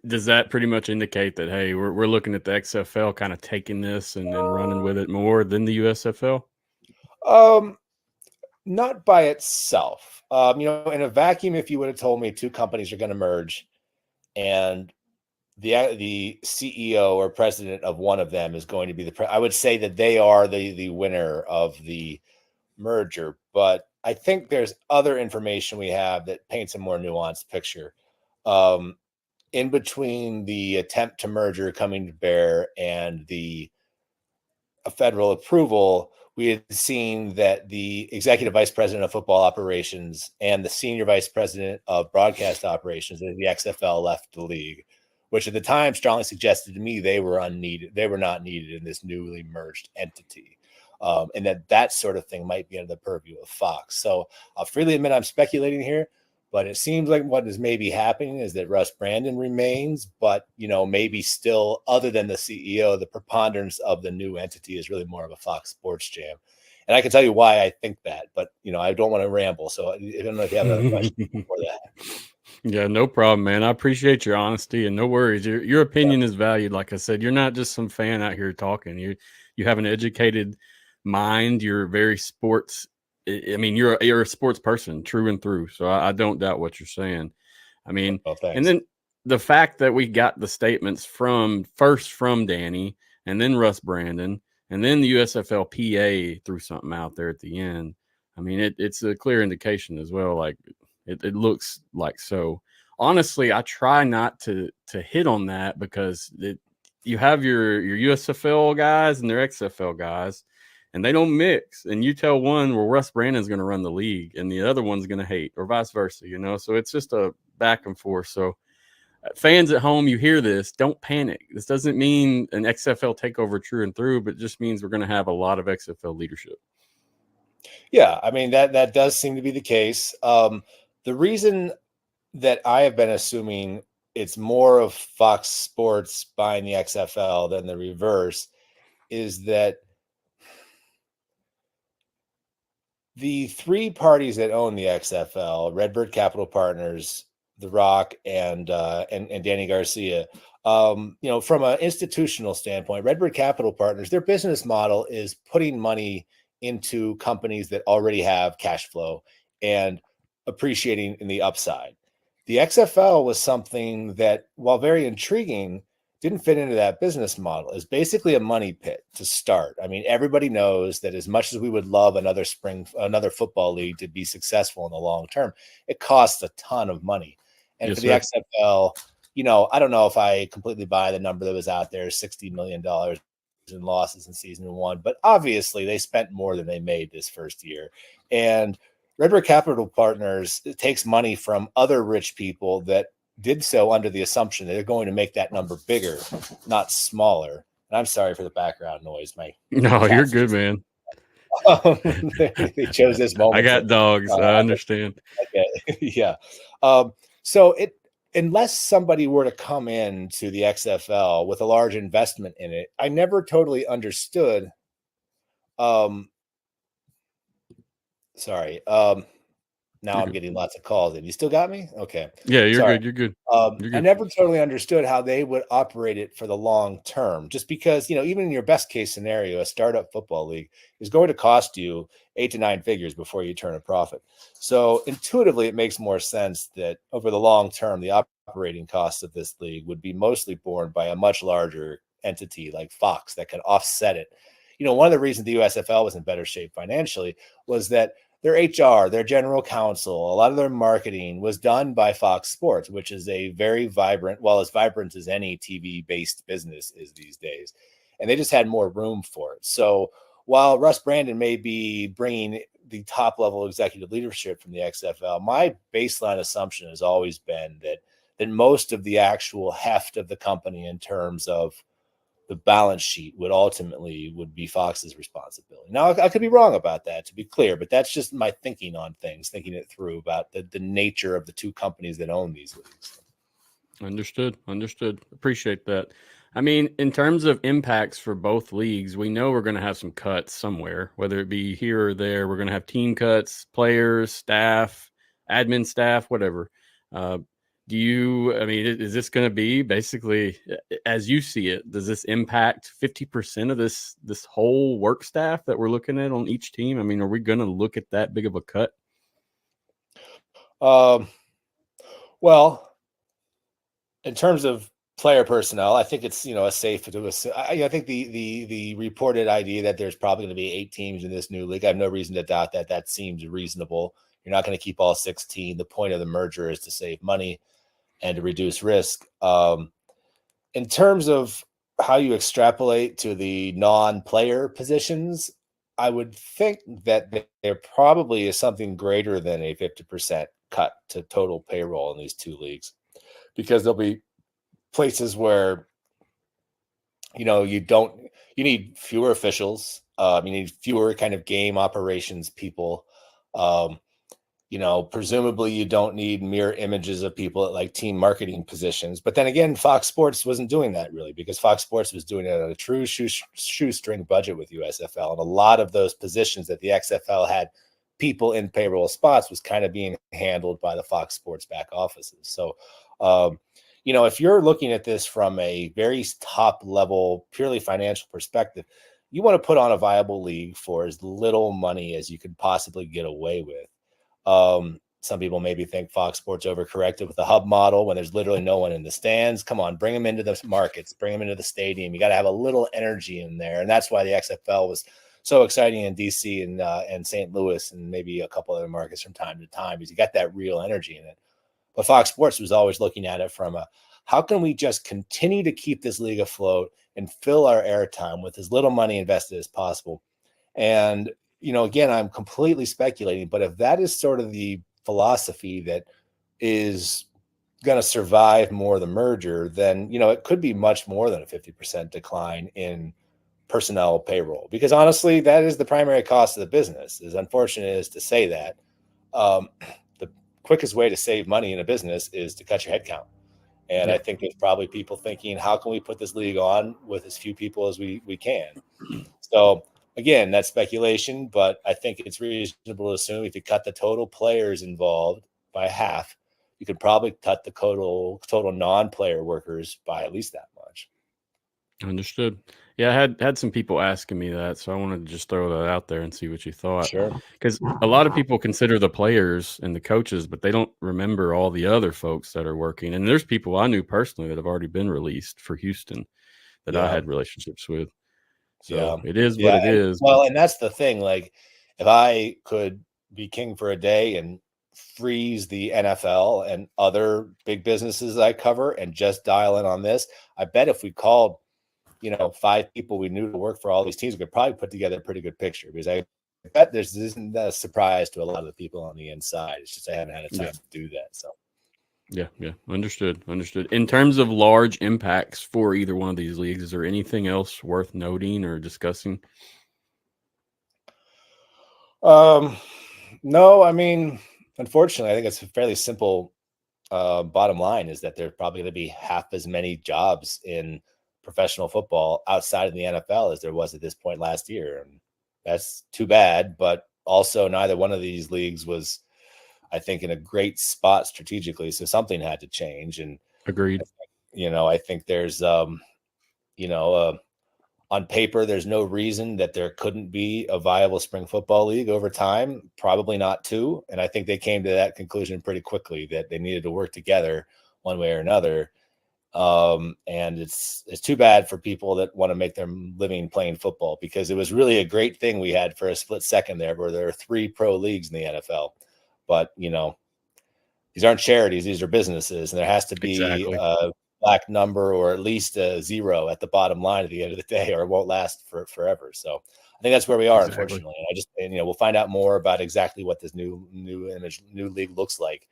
does that pretty much indicate that, hey, we're looking at the XFL kind of taking this and running with it more than the USFL? Not by itself. In a vacuum, if you would have told me two companies are going to merge and the CEO or president of one of them is going to be I would say that they are the winner of the merger. But I think there's other information we have that paints a more nuanced picture. In between the attempt to merger coming to bear and the federal approval, we had seen that the executive vice president of football operations and the senior vice president of broadcast operations of the XFL left the league, which at the time strongly suggested to me they were unneeded. They were not needed in this newly merged entity. And that sort of thing might be under the purview of Fox. So I'll freely admit I'm speculating here, but it seems like what is maybe happening is that Russ Brandon remains, but, maybe still, other than the CEO, the preponderance of the new entity is really more of a Fox Sports jam. And I can tell you why I think that, but, I don't want to ramble. So I don't know if you have another question before that. Yeah, no problem, man. I appreciate your honesty and no worries. Your opinion is valued. Like I said, you're not just some fan out here talking. You have an educated mind. You're very sports. You're a sports person through and through. So I don't doubt what you're saying. And then the fact that we got the statements from Danny and then Russ Brandon and then the USFL PA threw something out there at the end. It's a clear indication as well. Like it looks like so. Honestly, I try not to hit on that because you have your USFL guys and their XFL guys, and they don't mix. And you tell one, well, Russ Brandon's going to run the league, and the other one's going to hate, or vice versa, So it's just a back and forth. So fans at home, you hear this, don't panic. This doesn't mean an XFL takeover true and through, but it just means we're going to have a lot of XFL leadership. Yeah, that does seem to be the case. The reason that I have been assuming it's more of Fox Sports buying the XFL than the reverse is that the three parties that own the XFL, Redbird Capital Partners, The Rock, and Danny Garcia, from an institutional standpoint, Redbird Capital Partners, their business model is putting money into companies that already have cash flow and appreciating in the upside. The XFL was something that, while very intriguing, didn't fit into that business model. It's basically a money pit to start. I mean, everybody knows that as much as we would love another football league to be successful in the long term, it costs a ton of money. And Yes, for the sir. XFL, I don't know if I completely buy the number that was out there, $60 million in losses in season one, but obviously they spent more than they made this first year. And Redbird Capital Partners takes money from other rich people that did so under the assumption that they're going to make that number bigger, not smaller. And I'm sorry for the background noise. No, you're good, man. They chose this moment. I got dogs. I understand. Okay. Yeah. So unless somebody were to come into the XFL with a large investment in it, I never totally understood. Sorry. Now I'm getting lots of calls in. You still got me? Okay. Yeah, you're good. You're good. I never totally understood how they would operate it for the long term, just because, even in your best case scenario, a startup football league is going to cost you 8 to 9 figures before you turn a profit. So intuitively, it makes more sense that over the long term, the operating costs of this league would be mostly borne by a much larger entity like Fox that can offset it. One of the reasons the USFL was in better shape financially was that their HR, their general counsel, a lot of their marketing was done by Fox Sports, which is a very vibrant, well, as vibrant as any TV-based business is these days. And they just had more room for it. So while Russ Brandon may be bringing the top-level executive leadership from the XFL, my baseline assumption has always been that most of the actual heft of the company in terms of the balance sheet would be Fox's responsibility. Now, I could be wrong about that, to be clear, but that's just my thinking on things, thinking it through about the nature of the two companies that own these leagues. Understood. Appreciate that. I mean, in terms of impacts for both leagues, we know we're going to have some cuts somewhere, whether it be here or there. We're going to have team cuts, players, staff, admin staff, whatever. Is this going to be basically, as you see it, does this impact 50% of this whole work staff that we're looking at on each team? I mean, are we going to look at that big of a cut? Well, in terms of player personnel, I think it's, a safe to assume. I think the reported idea that there's probably going to be 8 teams in this new league, I have no reason to doubt that. That seems reasonable. You're not going to keep all 16. The point of the merger is to save money and to reduce risk. In terms of how you extrapolate to the non-player positions, I would think that there probably is something greater than a 50% cut to total payroll in these two leagues, because there'll be places where, you need fewer officials. You need fewer kind of game operations people. Presumably you don't need mirror images of people at like team marketing positions. But then again, Fox Sports wasn't doing that really, because Fox Sports was doing it on a true shoestring budget with USFL. And a lot of those positions that the XFL had people in payroll spots was kind of being handled by the Fox Sports back offices. So, if you're looking at this from a very top level, purely financial perspective, you want to put on a viable league for as little money as you could possibly get away with. Some people maybe think Fox Sports overcorrected with the hub model when there's literally no one in the stands. Come on, bring them into the markets, bring them into the stadium. You got to have a little energy in there. And that's why the XFL was so exciting in DC and St. Louis and maybe a couple other markets from time to time, because you got that real energy in it. But Fox Sports was always looking at it from how can we just continue to keep this league afloat and fill our airtime with as little money invested as possible. And again, I'm completely speculating, but if that is sort of the philosophy that is going to survive more the merger, then, it could be much more than a 50% decline in personnel payroll, because honestly, that is the primary cost of the business. As unfortunate as to say that, the quickest way to save money in a business is to cut your headcount. And I think there's probably people thinking, how can we put this league on with as few people as we can? So again, that's speculation, but I think it's reasonable to assume if you cut the total players involved by half, you could probably cut the total non-player workers by at least that much. Understood. Yeah, I had some people asking me that, so I wanted to just throw that out there and see what you thought. Sure. Because a lot of people consider the players and the coaches, but they don't remember all the other folks that are working. And there's people I knew personally that have already been released for Houston that I had relationships with. So it is what it is. Well, and that's the thing. Like, if I could be king for a day and freeze the NFL and other big businesses I cover and just dial in on this, I bet if we called, 5 people we knew to work for all these teams, we could probably put together a pretty good picture, because I bet this isn't a surprise to a lot of the people on the inside. It's just I haven't had a time to do that. So yeah. Understood. In terms of large impacts for either one of these leagues, is there anything else worth noting or discussing? No, I mean, unfortunately, I think it's a fairly simple bottom line is that there's probably going to be half as many jobs in professional football outside of the NFL as there was at this point last year. And that's too bad, but also neither one of these leagues was, I think, in a great spot strategically. So something had to change. And agreed. I think there's, on paper, there's no reason that there couldn't be a viable spring football league over time. Probably not 2. And I think they came to that conclusion pretty quickly that they needed to work together one way or another. And it's too bad for people that want to make their living playing football, because it was really a great thing we had for a split second there, where there are 3 pro leagues in the NFL. But, these aren't charities, these are businesses, and there has to be a black number or at least a 0 at the bottom line at the end of the day, or it won't last forever. So I think that's where we are, unfortunately. We'll find out more about exactly what this new league looks like.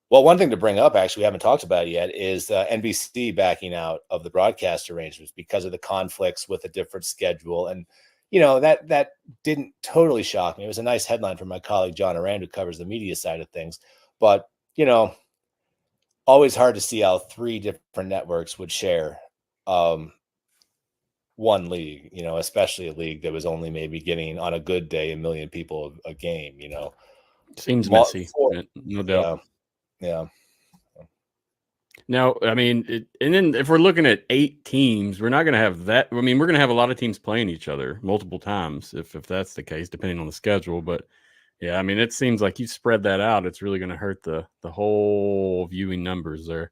Well, one thing to bring up, actually, we haven't talked about it yet, is NBC backing out of the broadcast arrangements because of the conflicts with a different schedule. And, that didn't totally shock me. It was a nice headline from my colleague, John Arand, who covers the media side of things. But, always hard to see how 3 different networks would share one league, especially a league that was only maybe getting, on a good day, 1 million people a game, Seems messy, no doubt. Yeah. Now, I mean, and then if we're looking at 8 teams, we're not going to have that. I mean, we're going to have a lot of teams playing each other multiple times if that's the case, depending on the schedule. But yeah, I mean, it seems like you spread that out, it's really going to hurt the whole viewing numbers there.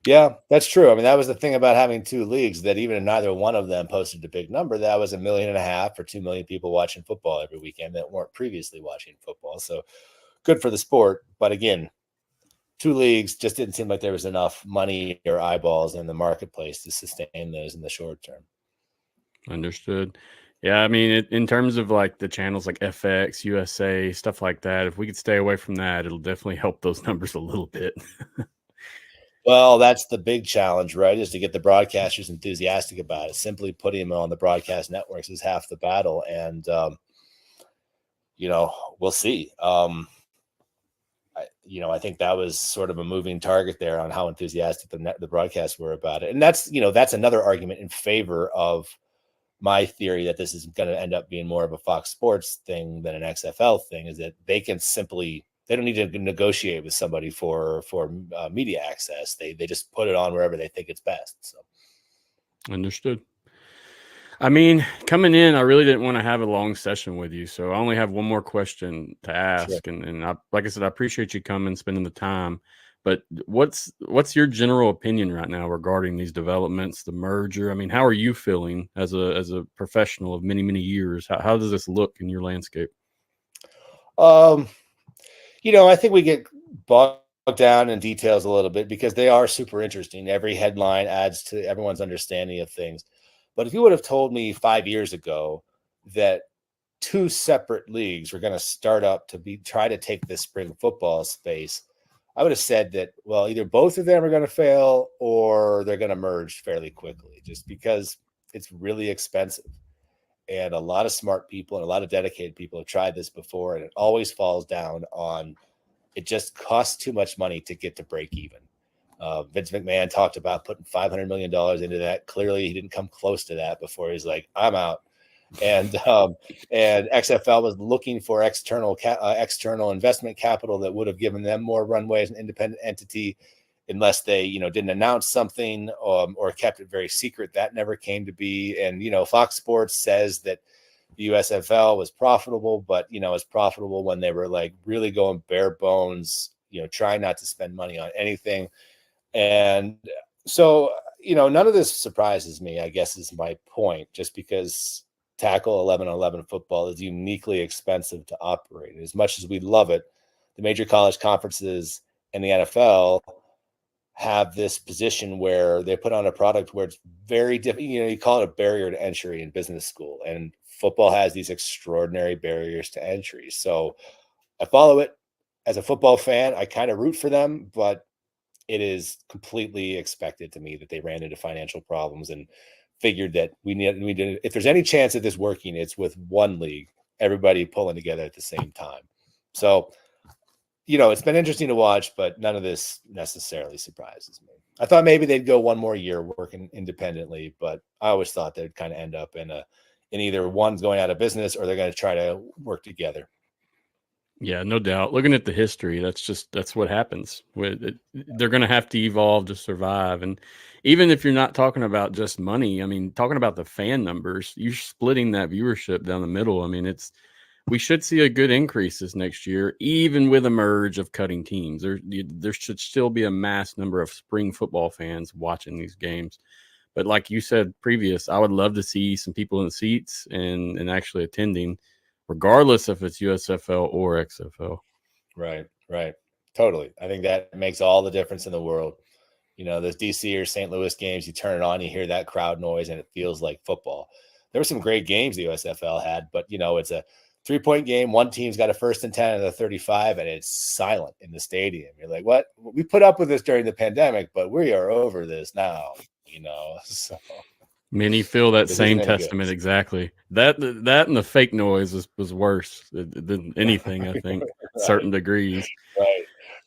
Yeah, that's true. I mean, that was the thing about having 2 leagues, that even if neither one of them posted a big number, that was 1.5 million or 2 million people watching football every weekend that weren't previously watching football. So good for the sport. But again, 2 leagues just didn't seem like there was enough money or eyeballs in the marketplace to sustain those in the short term. Understood. Yeah, I mean, in terms of like the channels like FX, USA, stuff like that, if we could stay away from that, it'll definitely help those numbers a little bit. Well, that's the big challenge, right? Is to get the broadcasters enthusiastic about it. Simply putting them on the broadcast networks is half the battle. And, we'll see. I think that was sort of a moving target there on how enthusiastic the broadcasts were about it. And that's another argument in favor of my theory that this is going to end up being more of a Fox Sports thing than an XFL thing, is that they don't need to negotiate with somebody for media access. They just put it on wherever they think it's best. So Understood. I mean, coming in, I really didn't want to have a long session with you, so I only have one more question to ask. Sure. And I, like I said, I appreciate you coming, spending the time. But what's your general opinion right now regarding these developments, the merger? I mean, how are you feeling as a professional of many, many years? How does this look in your landscape? I think we get bogged down in details a little bit because they are super interesting. Every headline adds to everyone's understanding of things. But if you would have told me 5 years ago that 2 separate leagues were going to start up to try to take this spring football space, I would have said that, well, either both of them are going to fail or they're going to merge fairly quickly, just because it's really expensive. And a lot of smart people and a lot of dedicated people have tried this before, and it always falls down on it just costs too much money to get to break even. Vince McMahon talked about putting $500 million into that. Clearly, he didn't come close to that before he's like, I'm out. And XFL was looking for external investment capital that would have given them more runway as an independent entity, unless they, didn't announce something or kept it very secret. That never came to be. And, Fox Sports says that the USFL was profitable, but, it's profitable when they were like really going bare bones, trying not to spend money on anything. And so, none of this surprises me, I guess is my point, just because tackle 11-on-11 football is uniquely expensive to operate. As much as we love it, the major college conferences and the NFL have this position where they put on a product where it's very different. You call it a barrier to entry in business school, and football has these extraordinary barriers to entry. So I follow it as a football fan. I kind of root for them, but it is completely expected to me that they ran into financial problems and figured that we need, if there's any chance of this working, it's with one league, everybody pulling together at the same time. So, it's been interesting to watch, but none of this necessarily surprises me. I thought maybe they'd go one more year working independently, but I always thought they'd kind of end up in either one's going out of business or they're going to try to work together. Yeah, no doubt. Looking at the history, that's what happens. They're going to have to evolve to survive. And even if you're not talking about just money, I mean, talking about the fan numbers, you're splitting that viewership down the middle. I mean, we should see a good increase this next year, even with a merge of cutting teams. There should still be a mass number of spring football fans watching these games. But like you said previous, I would love to see some people in the seats and actually attending, regardless if it's USFL or XFL. Right. Totally. I think that makes all the difference in the world. Those DC or St. Louis games, you turn it on, you hear that crowd noise, and it feels like football. There were some great games the USFL had, but, it's a 3-point game. One team's got a 1st and 10 at the 35, and it's silent in the stadium. You're like, what? We put up with this during the pandemic, but we are over this now, So many feel that same testament. Exactly. That and the fake noise was worse than anything, I think, certain degrees.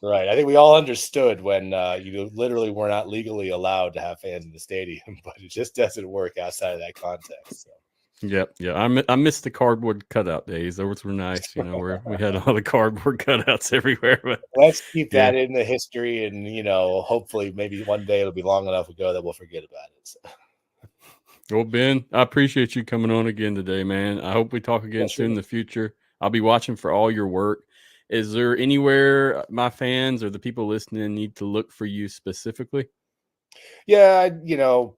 Right. I think we all understood when you literally were not legally allowed to have fans in the stadium, but it just doesn't work outside of that context. So. Yep. Yeah. I missed the cardboard cutout days. Those were nice. Where we had all the cardboard cutouts everywhere. But let's keep that in the history, and hopefully maybe one day it'll be long enough ago that we'll forget about it. So. Well, Ben, I appreciate you coming on again today, man. I hope we talk again soon in the future. I'll be watching for all your work. Is there anywhere my fans or the people listening need to look for you specifically? Yeah, you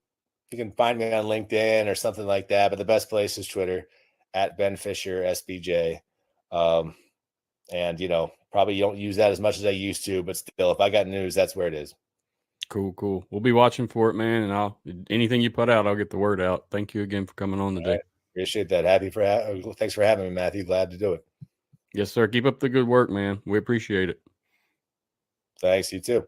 can find me on LinkedIn or something like that, but the best place is Twitter at Ben Fischer SBJ. And probably don't use that as much as I used to, but still, if I got news, that's where it is. Cool. We'll be watching for it, man. And anything you put out, I'll get the word out. Thank you again for coming on today. Right. Appreciate that. Thanks for having me, Matthew. Glad to do it. Yes, sir. Keep up the good work, man. We appreciate it. Thanks. You too.